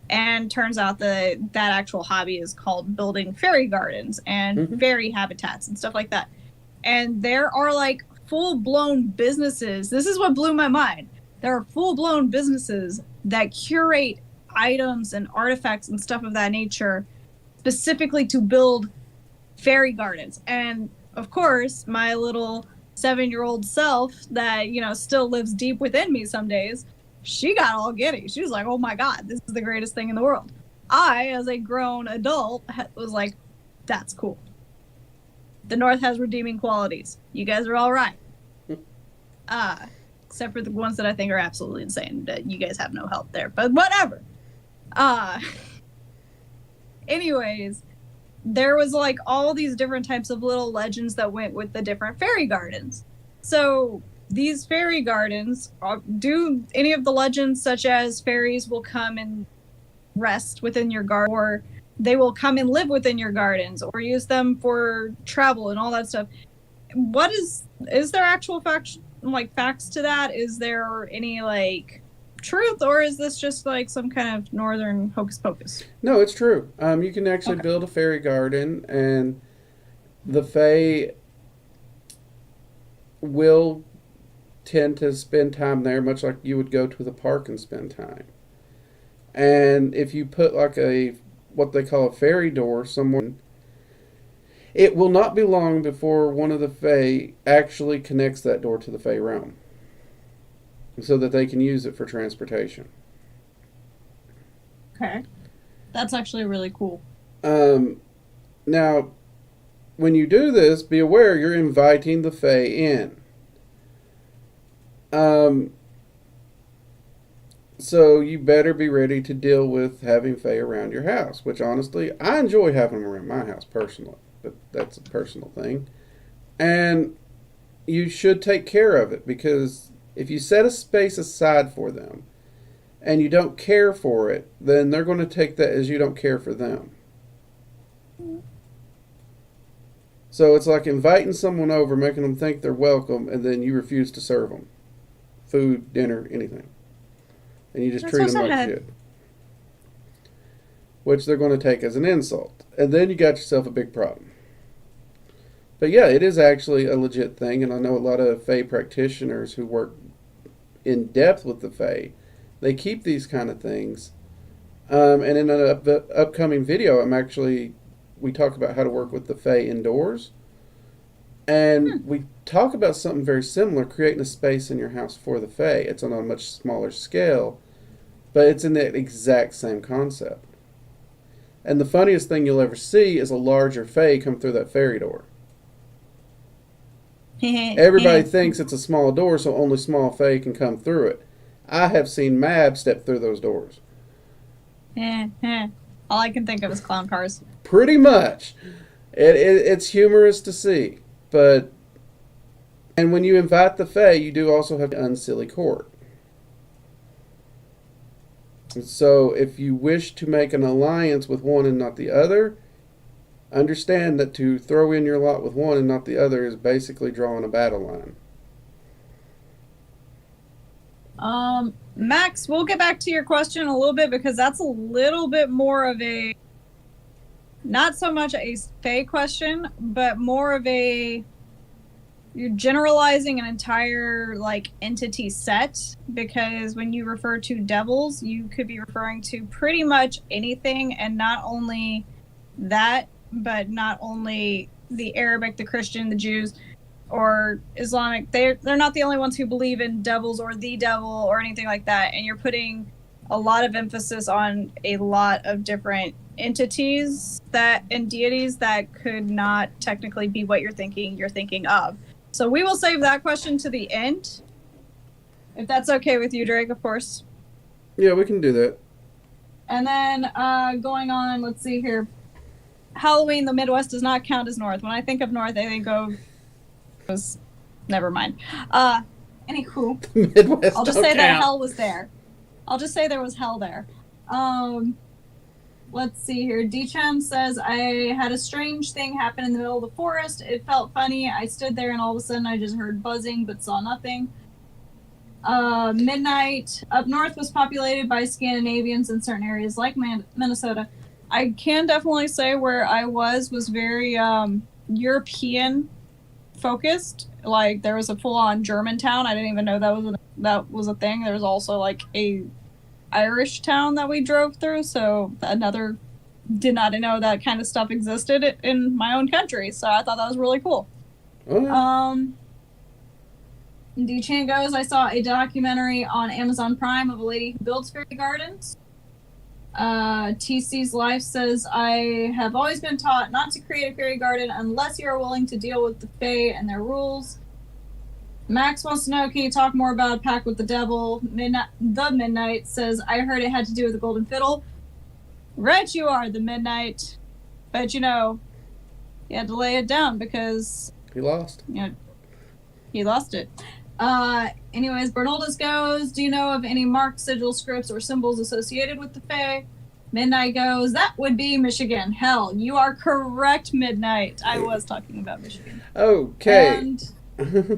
And turns out that actual hobby is called building fairy gardens and fairy habitats and stuff like that. And there are like full-blown businesses. This is what blew my mind. There are full-blown businesses that curate items and artifacts and stuff of that nature specifically to build fairy gardens. And of course, my little 7-year-old self that, you know, still lives deep within me some days, she got all giddy. She was like, oh my God, this is the greatest thing in the world. I, as a grown adult, was like, that's cool. The North has redeeming qualities. You guys are all right. Except for the ones that I think are absolutely insane. You guys have no help there, but whatever. Anyways, there was like all these different types of little legends that went with the different fairy gardens. So these fairy gardens, do any of the legends such as fairies will come and rest within your garden, or they will come and live within your gardens, or use them for travel and all that stuff? What is there actual facts to that? Is there any like truth, or is this just like some kind of northern hocus pocus? No, it's true. You can actually build a fairy garden, and the fae will tend to spend time there, much like you would go to the park and spend time. And if you put like what they call a fairy door somewhere, it will not be long before one of the fae actually connects that door to the fae realm, so that they can use it for transportation. Okay, that's actually really cool. Now, when you do this, be aware you're inviting the fae in. So you better be ready to deal with having fae around your house, which honestly, I enjoy having them around my house personally, but that's a personal thing. And you should take care of it, because if you set a space aside for them and you don't care for it, then they're going to take that as you don't care for them. So it's like inviting someone over, making them think they're welcome, and then you refuse to serve them food, dinner, anything. And you just treat them like shit. Which they're going to take as an insult. And then you got yourself a big problem. But yeah, it is actually a legit thing, and I know a lot of fae practitioners who work in depth with the fae. They keep these kind of things. And in an upcoming video, we talk about how to work with the fae indoors. And we talk about something very similar, creating a space in your house for the fae. It's on a much smaller scale, but it's in that exact same concept. And the funniest thing you'll ever see is a larger fae come through that fairy door. Everybody thinks it's a small door, so only small fae can come through it. I have seen Mab step through those doors. All I can think of is clown cars. Pretty much. It's humorous to see. And when you invite the fae, you do also have to unsilly court. So if you wish to make an alliance with one and not the other, understand that to throw in your lot with one and not the other is basically drawing a battle line. Max, we'll get back to your question in a little bit, because that's a little bit more of a, not so much a fae question, but more of a, you're generalizing an entire like entity set, because when you refer to devils, you could be referring to pretty much anything, and not only that, but not only the Arabic, the Christian, the Jews, or Islamic. They're not the only ones who believe in devils or the devil or anything like that. And you're putting a lot of emphasis on a lot of different entities and deities that could not technically be what you're thinking of. So we will save that question to the end, if that's okay with you, Drake, of course. Yeah, we can do that. And then going on, let's see here. Halloween, the Midwest does not count as North. When I think of North, I think of... Never mind. Anywho. Midwest I'll just say that hell was there. I'll just say there was hell there. let's see here. D-Chen says, I had a strange thing happen in the middle of the forest. It felt funny. I stood there and all of a sudden I just heard buzzing but saw nothing. Midnight up north was populated by Scandinavians in certain areas like Minnesota. I can definitely say where I was very European focused. Like there was a full-on German town. I didn't even know that was a thing. There was also like a Irish town that we drove through, so another did not know that kind of stuff existed in my own country. So I thought that was really cool. Okay. D-Chan goes, I saw a documentary on Amazon Prime of a lady who builds fairy gardens. TC's Life says, I have always been taught not to create a fairy garden unless you are willing to deal with the fae and their rules. Max wants to know, can you talk more about Pact with the Devil? The Midnight says, I heard it had to do with the Golden Fiddle. Right you are, the Midnight. But you know, you had to lay it down because... He lost. He lost it. Anyways, Bernoldus goes, do you know of any marked sigil scripts or symbols associated with the Fae? Midnight goes, that would be Michigan. Hell, you are correct, Midnight. I was talking about Michigan. Okay. And,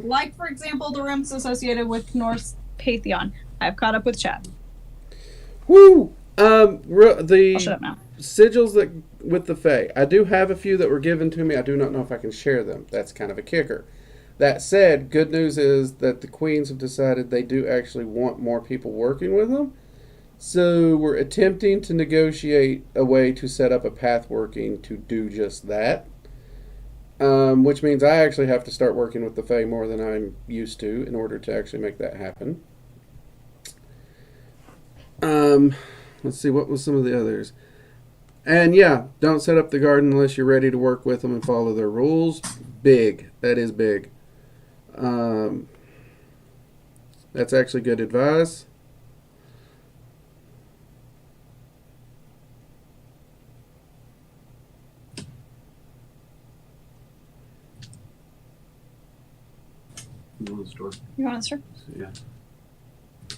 like, for example, the rooms associated with Norse Pantheon. I've caught up with chat. Woo! I'll The shut up now. sigils that with the Fae. I do have a few that were given to me. I do not know if I can share them. That's kind of a kicker. That said, good news is that the queens have decided they do actually want more people working with them. So we're attempting to negotiate a way to set up a path working to do just that. Which means I actually have to start working with the Fae more than I'm used to in order to actually make that happen. Let's see, what was some of the others? And yeah, don't set up the garden unless you're ready to work with them and follow their rules. Big. That is big. That's actually good advice. You want the store? You want to start? Yeah.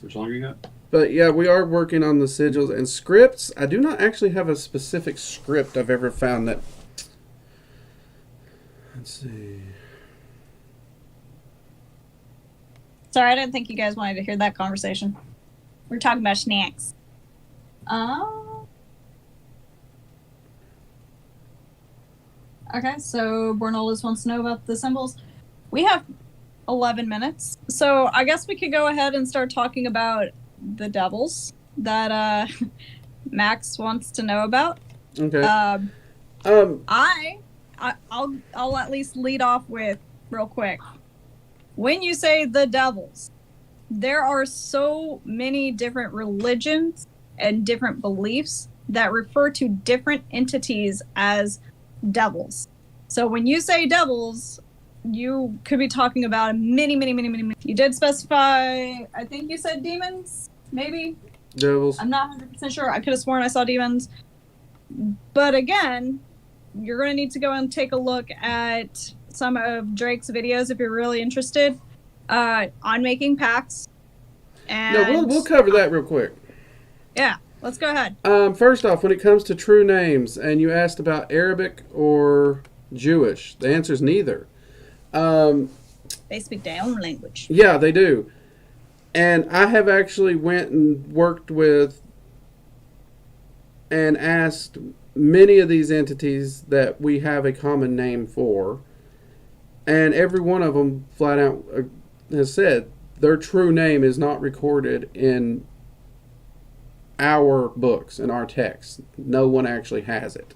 Which longer you got? But yeah, we are working on the sigils and scripts. I do not actually have a specific script I've ever found that... Let's see... Sorry, I didn't think you guys wanted to hear that conversation. We're talking about snacks. Okay, so Bornolis wants to know about the symbols. We have 11 minutes, so I guess we could go ahead and start talking about the devils that Max wants to know about. Okay. I'll at least lead off with real quick. When you say the devils, there are so many different religions and different beliefs that refer to different entities as devils. So when you say devils, you could be talking about many. You did specify, I think you said demons, maybe? Devils. I'm not 100% sure. I could have sworn I saw demons. But again, you're going to need to go and take a look at some of Drake's videos if you're really interested on making packs. And No, we'll cover that real quick. yeah, let's go ahead. First off, when it comes to true names, and you asked about Arabic or Jewish, the answer is neither. They speak their own language. Yeah, they do. And I have actually went and worked with and asked many of these entities that we have a common name for, and every one of them flat out has said their true name is not recorded in our books, in our texts. No one actually has it.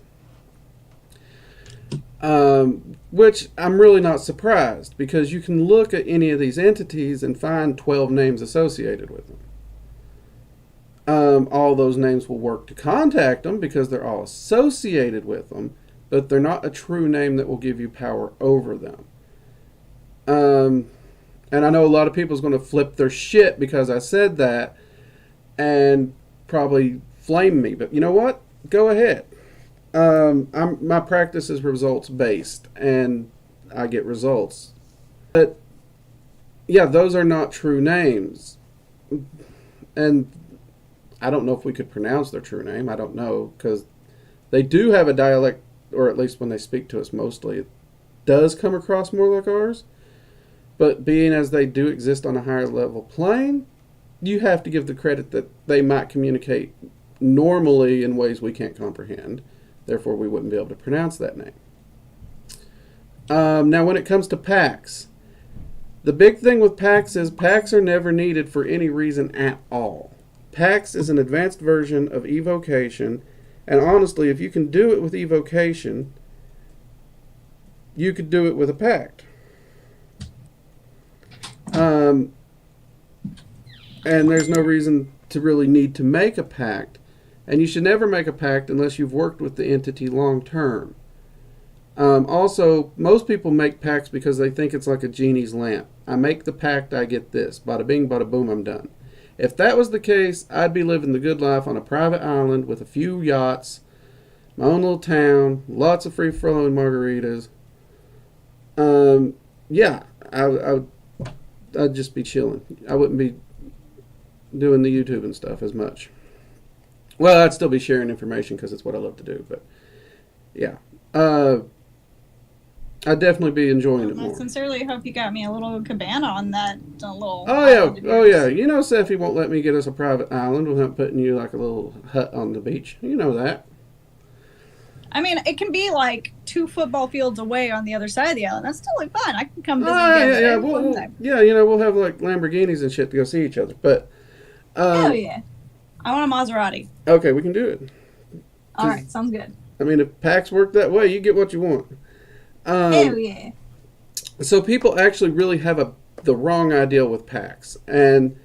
Which I'm really not surprised, because you can look at any of these entities and find 12 names associated with them. All those names will work to contact them because they're all associated with them, but they're not a true name that will give you power over them. And I know a lot of people's going to flip their shit because I said that and probably flame me, but you know what? Go ahead. My practice is results based, and I get results. But yeah, those are not true names, and I don't know if we could pronounce their true name. I don't know, because They do have a dialect, or at least when they speak to us mostly, it does come across more like ours. But being as they do exist on a higher level plane, you have to give the credit that they might communicate normally in ways we can't comprehend. Therefore, we wouldn't be able to pronounce that name. Now, when it comes to packs, the big thing with packs is packs are never needed for any reason at all. Packs is an advanced version of evocation, and honestly, if you can do it with evocation, you could do it with a pact. And there's no reason to really need to make a pact. And you should never make a pact unless you've worked with the entity long term. Also, most people make pacts because they think it's like a genie's lamp. I make the pact, I get this. Bada bing, bada boom, I'm done. If that was the case, I'd be living the good life on a private island with a few yachts, my own little town, lots of free-flowing margaritas. Yeah, I'd just be chilling. I wouldn't be doing the YouTube and stuff as much. Well, I'd still be sharing information because it's what I love to do. But yeah, I'd definitely be enjoying it more. I sincerely hope you got me a little cabana on that little. Oh yeah, oh yeah. You know, Seffi won't let me get us a private island without putting you like a little hut on the beach. You know that. I mean, it can be like 2 football fields away on the other side of the island. That's totally fine. I can come visit you guys. Yeah, you know, we'll have like Lamborghinis and shit to go see each other. But hell yeah, I want a Maserati. Okay, we can do it. All right, sounds good. I mean, if packs work that way, you get what you want. Hell yeah. So people actually really have the wrong idea with packs, and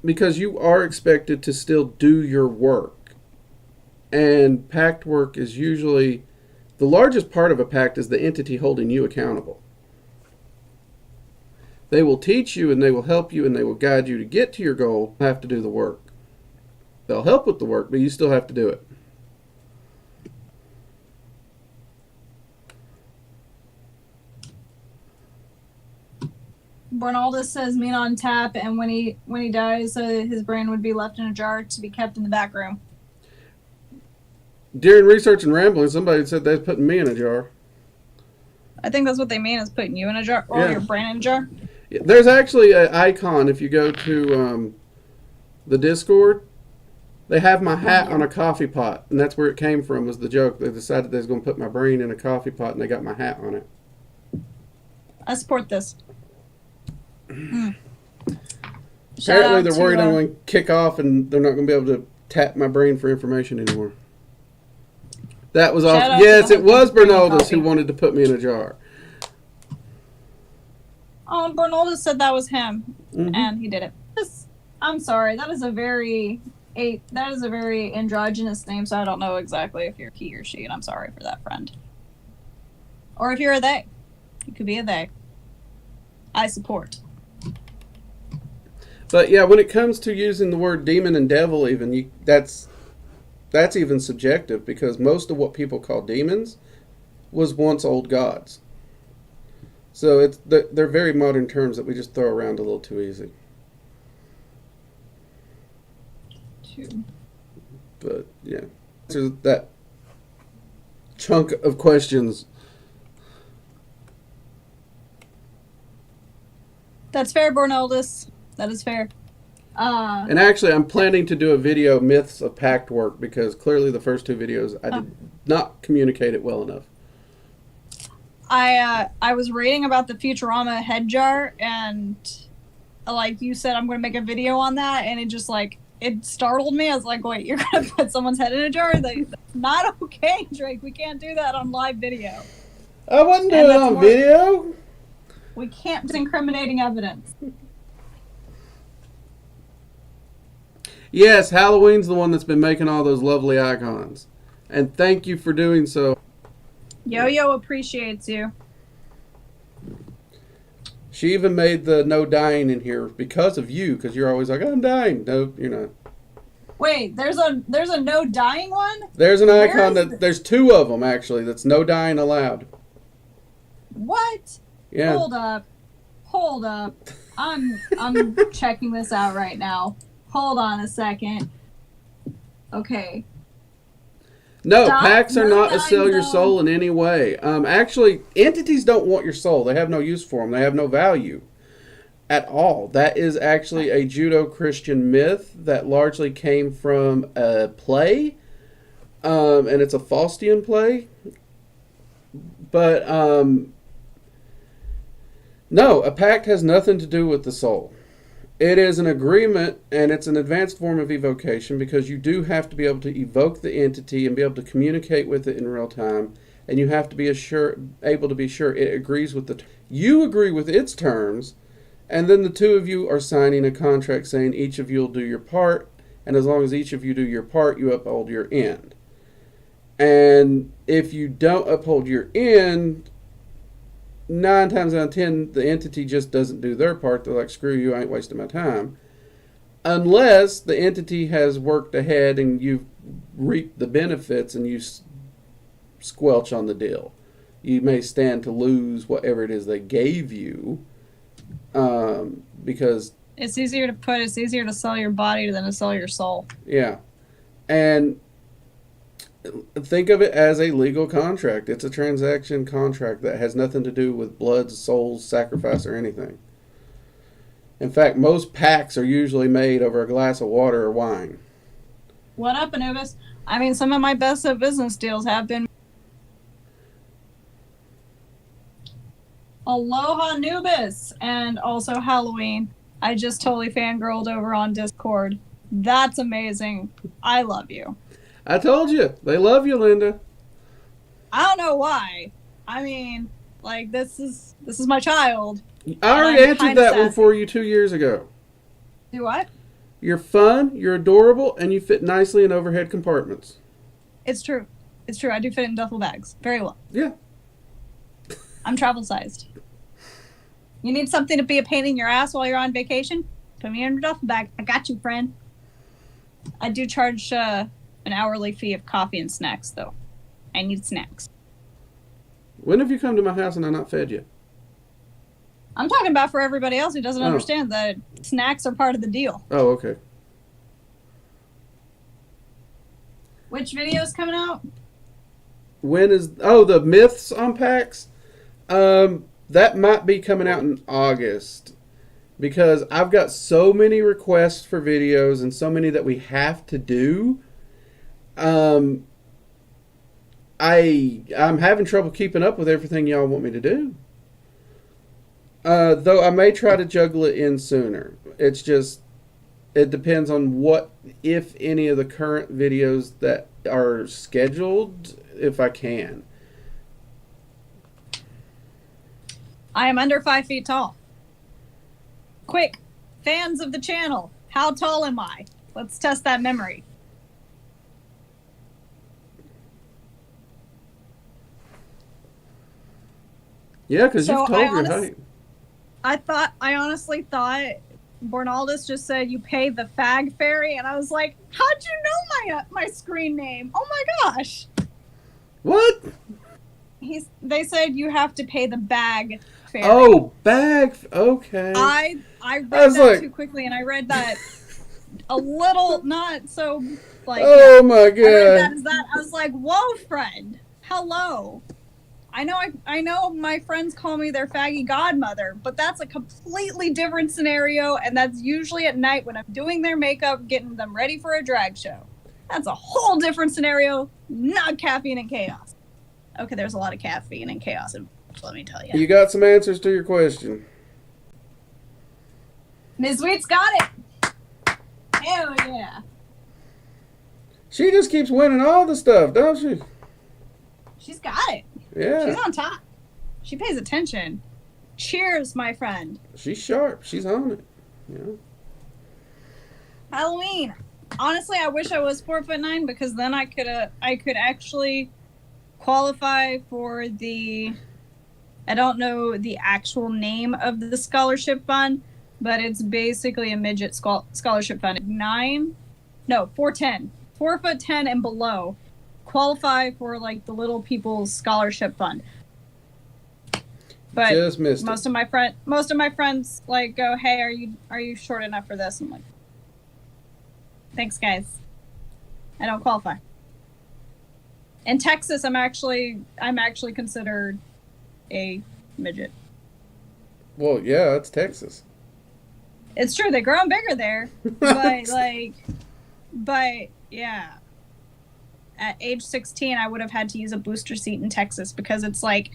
because you are expected to still do your work, and pact work is usually the largest part of a pact is the entity holding you accountable. They will teach you and they will help you and they will guide you to get to your goal. You have to do the work. They'll help with the work, but you still have to do it. Bernaldus says mean on tap, and when he dies, his brain would be left in a jar to be kept in the back room. During research and rambling, somebody said they was putting me in a jar. I think that's what they mean, is putting you in a jar, or your brain in a jar. Yeah, there's actually an icon if you go to the Discord. They have my hat on a coffee pot, and that's where it came from, was the joke. They decided they was going to put my brain in a coffee pot, and they got my hat on it. I support this. Apparently they're worried I'm going to kick off, and they're not going to be able to tap my brain for information anymore. That was awesome. Yes, it was Bernaldus who wanted to put me in a jar. Oh, Bernaldus said that was him, and he did it. I'm sorry, that is a very androgynous name, so I don't know exactly if you're he or she, and I'm sorry for that, friend. Or if you're a they. You could be a they. I support. But yeah, when it comes to using the word demon and devil, even that's even subjective, because most of what people call demons was once old gods. So they're very modern terms that we just throw around a little too easy. But yeah, so that chunk of questions. That's fair, Bernaldus. That is fair. And actually, I'm planning to do a video, Myths of Pact Work, because clearly the first 2 videos I did not communicate it well enough. I was reading about the Futurama head jar, and like you said, I'm going to make a video on that, and it just it startled me. I was like, wait, you're going to put someone's head in a jar? That's not okay, Drake. We can't do that on live video. I wasn't doing it on video. We can't do incriminating evidence. Yes, Halloween's the one that's been making all those lovely icons. And thank you for doing so. Yo-Yo appreciates you. She even made the no dying in here because of you, because you're always like, I'm dying. No, you're not. Wait, there's a no dying one? There's an icon there's 2 of them actually that's no dying allowed. What? Yeah. Hold up. I'm checking this out right now. Hold on a second. Okay. No, Stop packs are not to moving sell your them. soul in any way. Actually, entities don't want your soul. They have no use for them. They have no value at all. That is actually a Judeo-Christian myth that largely came from a play, and it's a Faustian play. But no, a pact has nothing to do with the soul. It is an agreement, and it's an advanced form of evocation because you do have to be able to evoke the entity and be able to communicate with it in real time, and you have to be able to be sure it agrees with you agree with its terms, and then the two of you are signing a contract saying each of you will do your part, and as long as each of you do your part, you uphold your end. And if you don't uphold your end, 9 times out of 10, the entity just doesn't do their part. They're like, screw you, I ain't wasting my time. Unless the entity has worked ahead and you've reaped the benefits and you squelch on the deal. You may stand to lose whatever it is they gave you, because It's easier to sell your body than to sell your soul. yeah. And think of it as a legal contract. It's a transaction contract that has nothing to do with blood, souls, sacrifice, or anything. In fact, most pacts are usually made over a glass of water or wine. What up, Anubis? I mean, some of my best of business deals have been. Aloha, Anubis! And also Halloween. I just totally fangirled over on Discord. That's amazing. I love you. I told you. They love you, Linda. I don't know why. I mean, like, this is my child. I already I'm answered kinda that one sassy. for you 2 years ago. Do what? You're fun, you're adorable, and you fit nicely in overhead compartments. It's true. It's true. I do fit in duffel bags very well. Yeah. I'm travel sized. You need something to be a pain in your ass while you're on vacation? Put me in a duffel bag. I got you, friend. I do charge an hourly fee of coffee and snacks, though. I need snacks. When have you come to my house and I not fed you? I'm talking about for everybody else who doesn't Oh. understand that snacks are part of the deal. Oh, okay. Which video's coming out? When is... Oh, the myths on packs? That might be coming out in August. Because I've got so many requests for videos and so many that we have to do. I'm having trouble keeping up with everything y'all want me to do. Though I may try to juggle it in sooner. It's just, it depends on what, if any of the current videos that are scheduled, if I can. I am under 5 feet tall. Quick, fans of the channel, how tall am I? Let's test that memory. Yeah, because So you've told I your honest- height. I honestly thought Bornaldus just said you pay the fag fairy, and I was like, how'd you know my screen name? Oh my gosh. What? They said you have to pay the bag fairy. Oh, bag. Okay. I read was that like- too quickly, and I read that a little, not so, like, Oh my I read that god. as that. I was like, whoa, friend. Hello. I know my friends call me their faggy godmother, but that's a completely different scenario, and that's usually at night when I'm doing their makeup, getting them ready for a drag show. That's a whole different scenario, not caffeine and chaos. Okay, there's a lot of caffeine and chaos involved, let me tell you. You got some answers to your question. Ms. Wheat's got it. Hell yeah. She just keeps winning all the stuff, don't she? She's got it. Yeah. She's on top. She pays attention. Cheers, my friend. She's sharp. She's on it. Yeah. Halloween. Honestly, I wish I was 4'9" because then I could actually qualify for the. I don't know the actual name of the scholarship fund, but it's basically a midget scholarship fund. 4'10", 4'10" and below qualify for like the Little People's Scholarship Fund. But Just missed most it. of my friends like go, "Hey, are you short enough for this?" I'm like, "Thanks, guys. I don't qualify." In Texas, I'm actually considered a midget. Well, yeah, it's Texas. It's true, they grow bigger there, but yeah. At age 16, I would have had to use a booster seat in Texas because it's like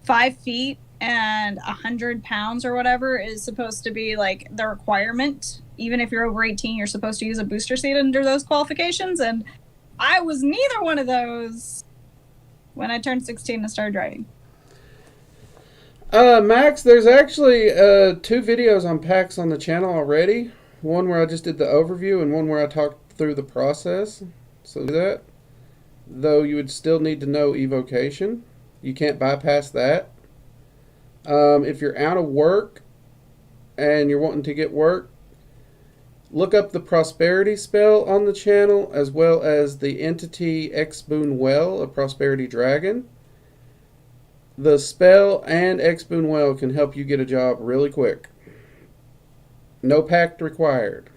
5 feet and 100 pounds or whatever is supposed to be like the requirement. Even if you're over 18, you're supposed to use a booster seat under those qualifications. And I was neither one of those when I turned 16 and started driving. Max, there's actually 2 videos on PAX on the channel already. One where I just did the overview and one where I talked through the process. So do that. Though you would still need to know evocation. You can't bypass that. If you're out of work and you're wanting to get work, look up the prosperity spell on the channel as well as the entity X-Boon Well, a prosperity dragon. The spell and X-Boon Well can help you get a job really quick. No pact required.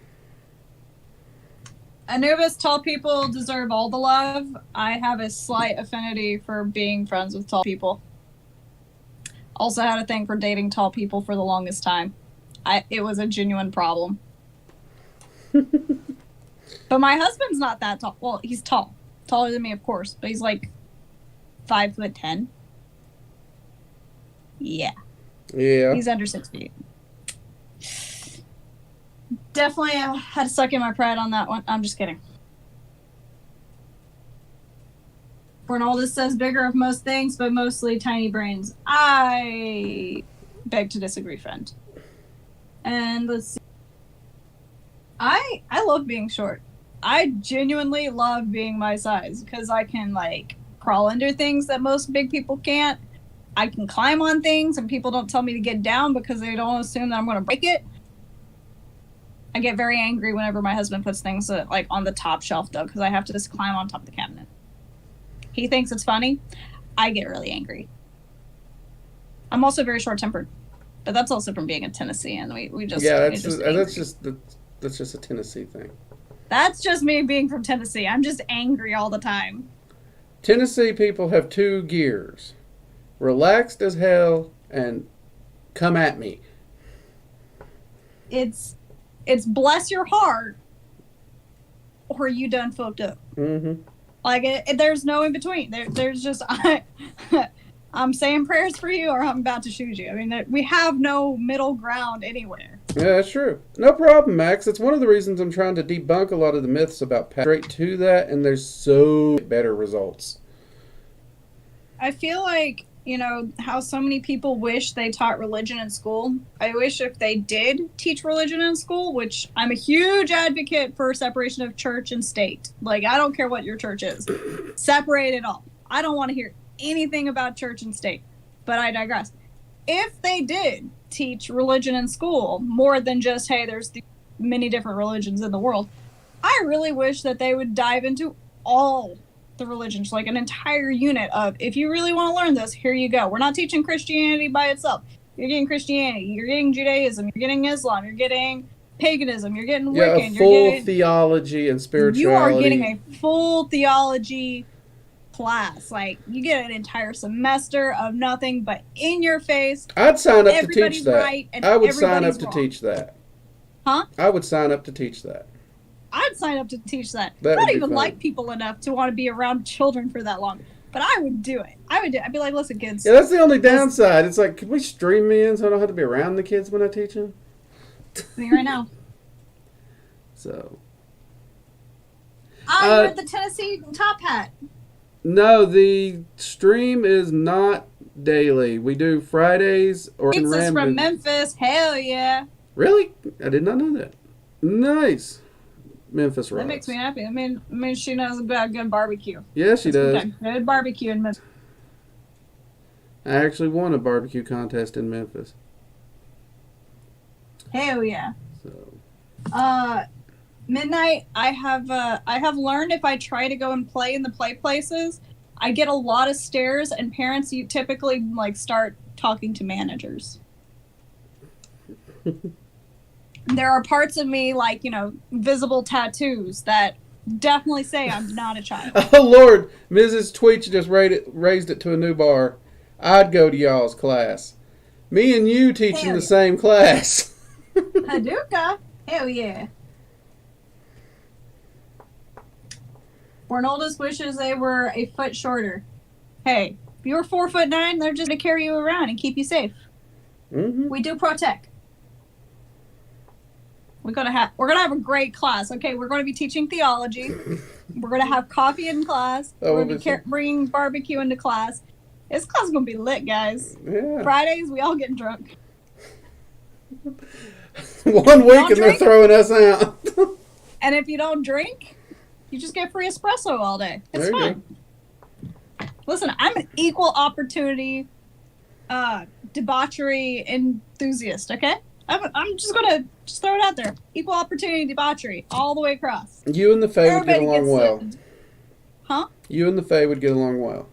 Anubis, tall people deserve all the love. I have a slight affinity for being friends with tall people. Also had a thing for dating tall people for the longest time. It was a genuine problem. But my husband's not that tall. Well, he's tall. Taller than me, of course. But he's like 5'10". Yeah. Yeah. He's under 6 feet. Definitely had to suck in my pride on that one. I'm just kidding. Ronaldus says bigger of most things, but mostly tiny brains. I beg to disagree, friend. And let's see. I love being short. I genuinely love being my size because I can like crawl under things that most big people can't. I can climb on things and people don't tell me to get down because they don't assume that I'm going to break it. I get very angry whenever my husband puts things like on the top shelf though because I have to just climb on top of the cabinet. He thinks it's funny. I get really angry. I'm also very short-tempered, but that's also from being in Tennessee, and we just that's just a Tennessee thing. That's just me being from Tennessee. I'm just angry all the time. Tennessee people have 2 gears: relaxed as hell and come at me. It's bless your heart, or you done fucked up. Mm-hmm. Like there's no in between. There's just I'm saying prayers for you, or I'm about to shoot you. I mean, we have no middle ground anywhere. Yeah, that's true. No problem, Max. It's one of the reasons I'm trying to debunk a lot of the myths about straight to that, and there's so better results. I feel like, you know, how so many people wish they taught religion in school. I wish if they did teach religion in school, which I'm a huge advocate for separation of church and state. Like, I don't care what your church is. Separate it all. I don't want to hear anything about church and state. But I digress. If they did teach religion in school more than just, hey, there's the many different religions in the world, I really wish that they would dive into all the religions, like an entire unit of, if you really want to learn this, here you go. We're not teaching Christianity by itself. You're getting Christianity, you're getting Judaism, you're getting Islam, you're getting paganism, you're getting Wiccan, a full theology and spirituality. You are getting a full theology class. Like, you get an entire semester of nothing but in your face. I'd sign up to teach that. Right, I would sign up to wrong. teach that. Huh? I would sign up to teach that. I'd sign up to teach that. That I don't would be even fun. like people enough to want to be around children for that long. But I would do it. I'd be like, listen, kids. Yeah, that's the only downside. It's like, can we stream me in so I don't have to be around the kids when I teach them? Me right now. So. You're the Tennessee Top Hat. No, the stream is not daily. We do Fridays or in Pizzas from random. Memphis. Hell yeah. Really? I did not know that. Nice. Memphis rocks. That makes me happy. I mean, she knows about good barbecue. Yeah, she does. Good barbecue in Memphis. I actually won a barbecue contest in Memphis. Hell yeah. So. Midnight, I have learned if I try to go and play in the play places, I get a lot of stares, and parents you typically like start talking to managers. There are parts of me, like, visible tattoos that definitely say I'm not a child. Oh, Lord. Mrs. Tweech just raised it to a new bar. I'd go to y'all's class. Me and you teaching Hell the yeah. same class. Hadouka? Hell yeah. Bornoldus wishes they were a foot shorter. Hey, if you were 4'9", they're just going to carry you around and keep you safe. Mm-hmm. We do protect. We're gonna have a great class. Okay, we're going to be teaching theology. We're going to have coffee in class. We're going to be bringing barbecue into class. This class is going to be lit, guys. Yeah. Fridays, we all get drunk. 1 week and they're throwing us out. And if you don't drink, you just get free espresso all day. It's fun. Listen, I'm an equal opportunity debauchery enthusiast, okay? I'm just going to throw it out there. Equal opportunity debauchery all the way across. You and the Fae would get along well. Huh? You and the Fae would get along well.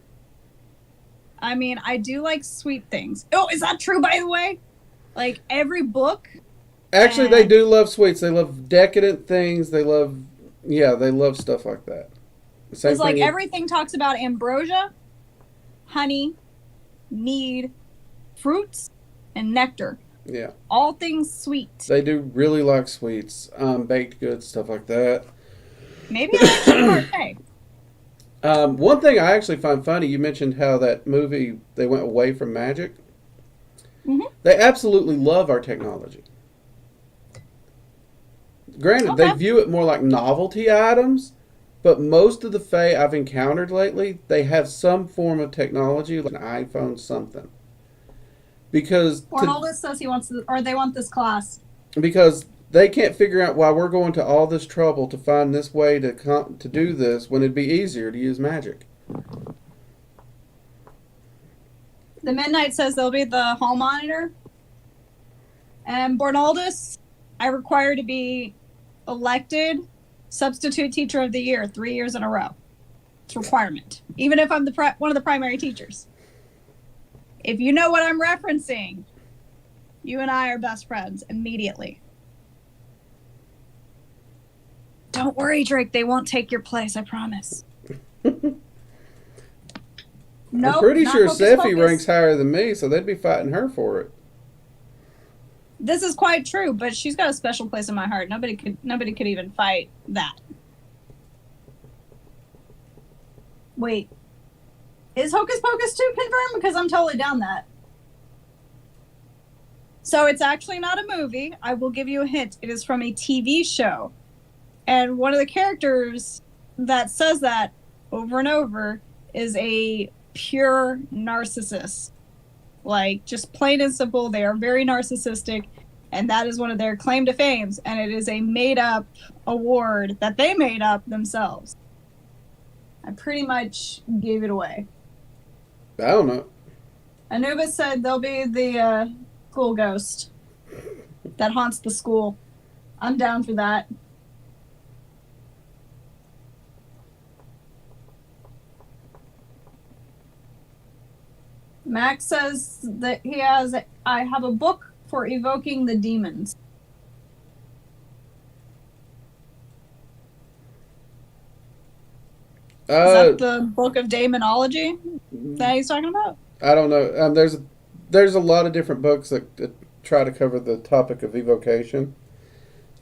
I mean, I do like sweet things. Oh, is that true, by the way? Like, every book... Actually, they do love sweets. They love decadent things. They love stuff like that. It's like everything talks about ambrosia, honey, mead, fruits, and nectar. Yeah. All things sweet. They do really like sweets, baked goods, stuff like that. Maybe I should partake. One thing I actually find funny, you mentioned how that movie, they went away from magic. Mm-hmm. They absolutely love our technology. Granted, they view it more like novelty items, but most of the Fae I've encountered lately, they have some form of technology, like an iPhone, something. Because Arnoldus says they want this class. Because they can't figure out why we're going to all this trouble to find this way to do this when it'd be easier to use magic. The Midnight says they'll be the hall monitor. And Bornoldus, I require to be elected substitute teacher of the year 3 years in a row. It's a requirement. Even if I'm one of the primary teachers. If you know what I'm referencing, you and I are best friends immediately. Don't worry, Drake. They won't take your place, I promise. I'm pretty sure Sephi ranks higher than me, so they'd be fighting her for it. This is quite true, but she's got a special place in my heart. Nobody could even fight that. Wait. Is Hocus Pocus 2 confirmed? Because I'm totally down that. So it's actually not a movie. I will give you a hint. It is from a TV show. And one of the characters that says that over and over is a pure narcissist. Like, just plain and simple, they are very narcissistic, and that is one of their claim to fame, and it is a made-up award that they made up themselves. I pretty much gave it away. I don't know. Anubis said they'll be the school ghost that haunts the school. I'm down for that. Max says that I have a book for evoking the demons. Is that the book of demonology that he's talking about? I don't know. There's a lot of different books that try to cover the topic of evocation.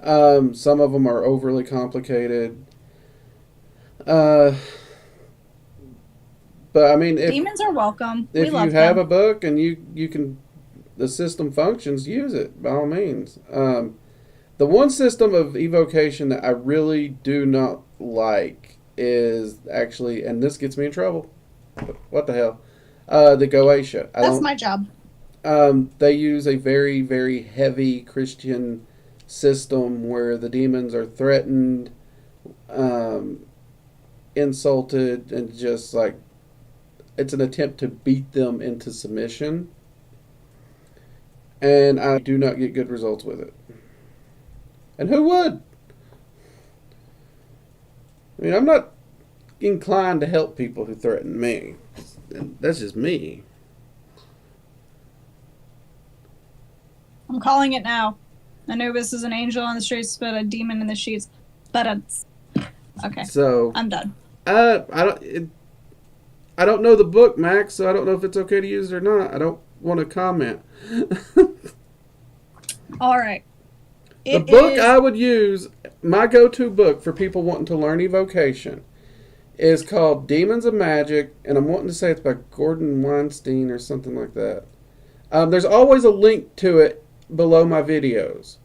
Some of them are overly complicated. But I mean, demons are welcome. If you have a book and you can, the system functions, use it by all means. The one system of evocation that I really do not like is actually, and this gets me in trouble. What the hell? The Goetia. That's my job. They use a very, very heavy Christian system where the demons are threatened, insulted, and just like, it's an attempt to beat them into submission. And I do not get good results with it. And who would? I mean, I'm not inclined to help people who threaten me. That's just me. I'm calling it now. Anubis is an angel on the streets, but a demon in the sheets. But okay, So I'm done. I don't know the book, Max, so I don't know if it's okay to use it or not. I don't want to comment. All right. The book I would use, my go-to book for people wanting to learn evocation, is called Demons of Magic, and I'm wanting to say it's by Gordon Weinstein or something like that. There's always a link to it below my videos.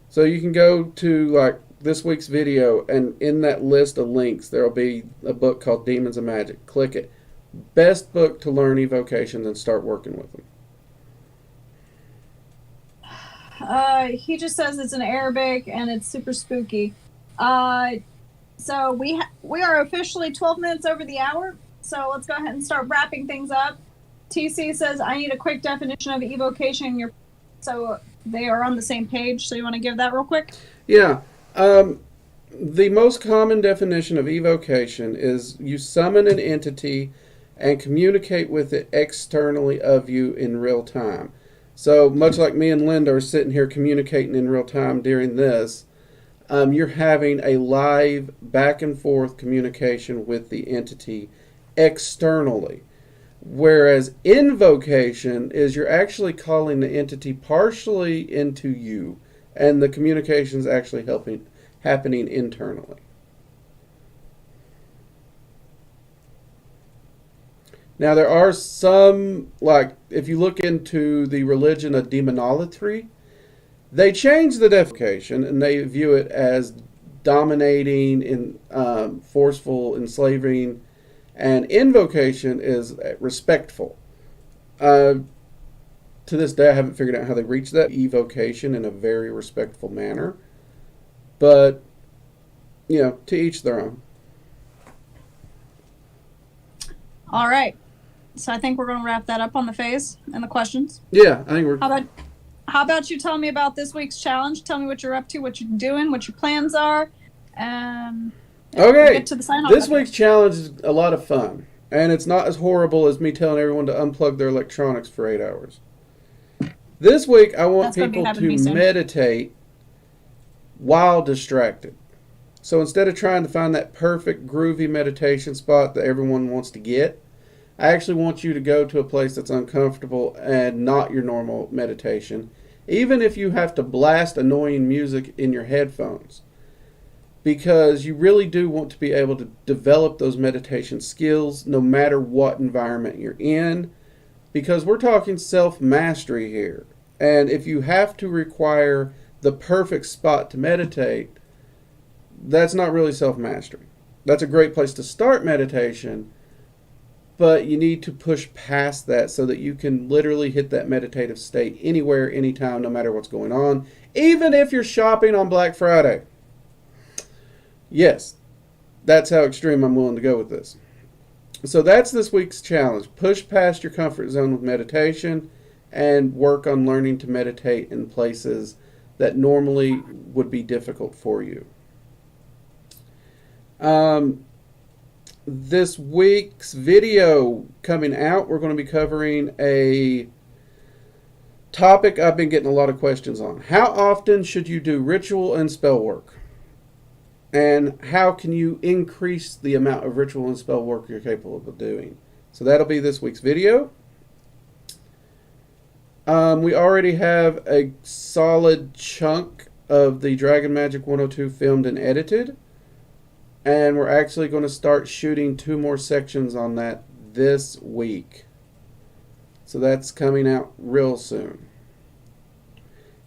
So you can go to like this week's video, and in that list of links, there will be a book called Demons of Magic. Click it. Best book to learn evocations and start working with them. He just says it's in Arabic and it's super spooky. So we are officially 12 minutes over the hour. So let's go ahead and start wrapping things up. TC says, I need a quick definition of evocation. So they are on the same page. So you want to give that real quick? Yeah. The most common definition of evocation is you summon an entity and communicate with it externally of you in real time. So much like me and Linda are sitting here communicating in real time during this, you're having a live back and forth communication with the entity externally. Whereas invocation is you're actually calling the entity partially into you, and the communication is actually happening internally. Now there are some, like if you look into the religion of demonolatry, they change the definition and they view it as dominating, forceful, enslaving, and invocation is respectful. To this day, I haven't figured out how they reach that evocation in a very respectful manner. But, to each their own. All right. So I think we're going to wrap that up on the phase and the questions. Yeah, I think we're... How about you tell me about this week's challenge? Tell me what you're up to, what you're doing, what your plans are. Okay. We'll get to the sign-off. This week's challenge is a lot of fun. And it's not as horrible as me telling everyone to unplug their electronics for 8 hours. This week, I want people to meditate while distracted. So instead of trying to find that perfect groovy meditation spot that everyone wants to get, I actually want you to go to a place that's uncomfortable and not your normal meditation, even if you have to blast annoying music in your headphones, because you really do want to be able to develop those meditation skills no matter what environment you're in, because we're talking self-mastery here. And if you have to require the perfect spot to meditate, that's not really self-mastery. That's a great place to start meditation, but you need to push past that so that you can literally hit that meditative state anywhere, anytime, no matter what's going on, even if you're shopping on Black Friday. Yes, that's how extreme I'm willing to go with this. So that's this week's challenge. Push past your comfort zone with meditation and work on learning to meditate in places that normally would be difficult for you. This week's video coming out, we're going to be covering a topic I've been getting a lot of questions on. How often should you do ritual and spell work? And how can you increase the amount of ritual and spell work you're capable of doing? So that'll be this week's video. We already have a solid chunk of the Dragon Magic 102 filmed and edited. And we're actually going to start shooting 2 more sections on that this week. So that's coming out real soon.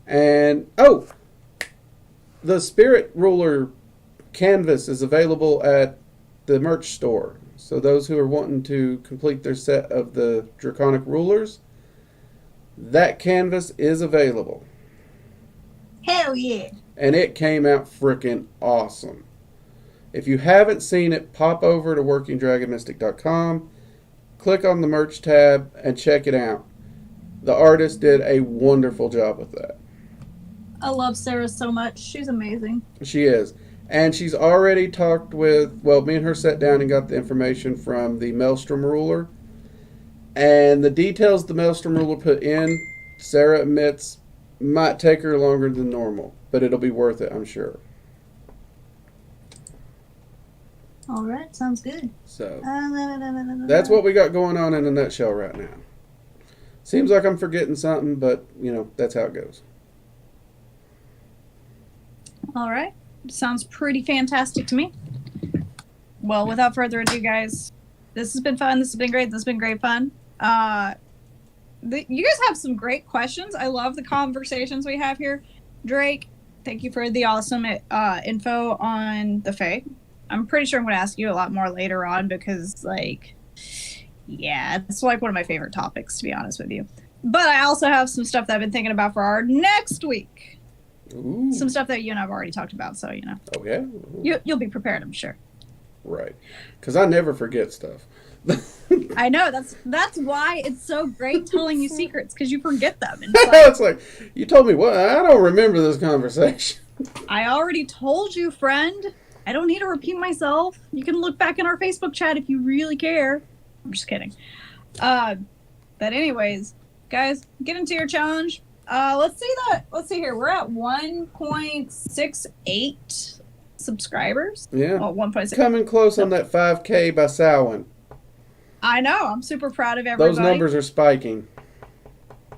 And, the Spirit Ruler canvas is available at the merch store. So those who are wanting to complete their set of the Draconic Rulers, that canvas is available. Hell yeah. And it came out freaking awesome. If you haven't seen it, pop over to workingdragonmystic.com, click on the merch tab, and check it out. The artist did a wonderful job with that. I love Sarah so much. She's amazing. She is. And she's already talked with, me and her sat down and got the information from the Maelstrom Ruler. And the details the Maelstrom Ruler put in, Sarah admits, Might take her longer than normal, but it'll be worth it, I'm sure. All right, sounds good. So that's what we got going on in a nutshell right now. Seems like I'm forgetting something, but that's how it goes. All right, sounds pretty fantastic to me. Well, without further ado, guys, this has been fun. This has been great. This has been great fun. You guys have some great questions. I love the conversations we have here. Drake, thank you for the awesome info on the Fae. I'm pretty sure I'm going to ask you a lot more later on because, it's like one of my favorite topics, to be honest with you. But I also have some stuff that I've been thinking about for our next week. Ooh. Some stuff that you and I have already talked about, so, Oh, yeah? You'll be prepared, I'm sure. Right. Because I never forget stuff. I know. That's why it's so great telling you secrets, because you forget them. And It's like, you told me what? I don't remember this conversation. I already told you, friend. I don't need to repeat myself. You can look back in our Facebook chat if you really care. I'm just kidding. But anyways, guys, get into your challenge. Let's see here. We're at 1.68 subscribers. Yeah. Well, 1.6. Coming close on that 5K by Samhain. I know. I'm super proud of everybody. Those numbers are spiking.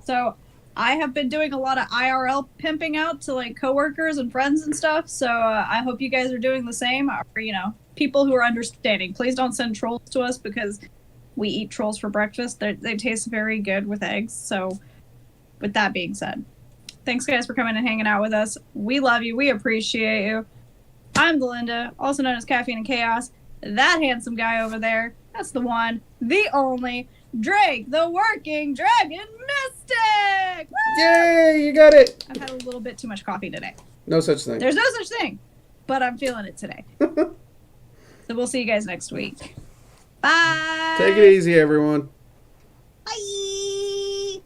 So I have been doing a lot of IRL pimping out to coworkers and friends and stuff. So I hope you guys are doing the same. Or, people who are understanding. Please don't send trolls to us because we eat trolls for breakfast. They taste very good with eggs. So with that being said, thanks guys for coming and hanging out with us. We love you. We appreciate you. I'm Belinda, also known as Caffeine and Chaos. That handsome guy over there, that's the one, the only, Drake, the working dragon mystic! Woo! Yay, you got it! I've had a little bit too much coffee today. No such thing. There's no such thing, but I'm feeling it today. So we'll see you guys next week. Bye! Take it easy, everyone. Bye!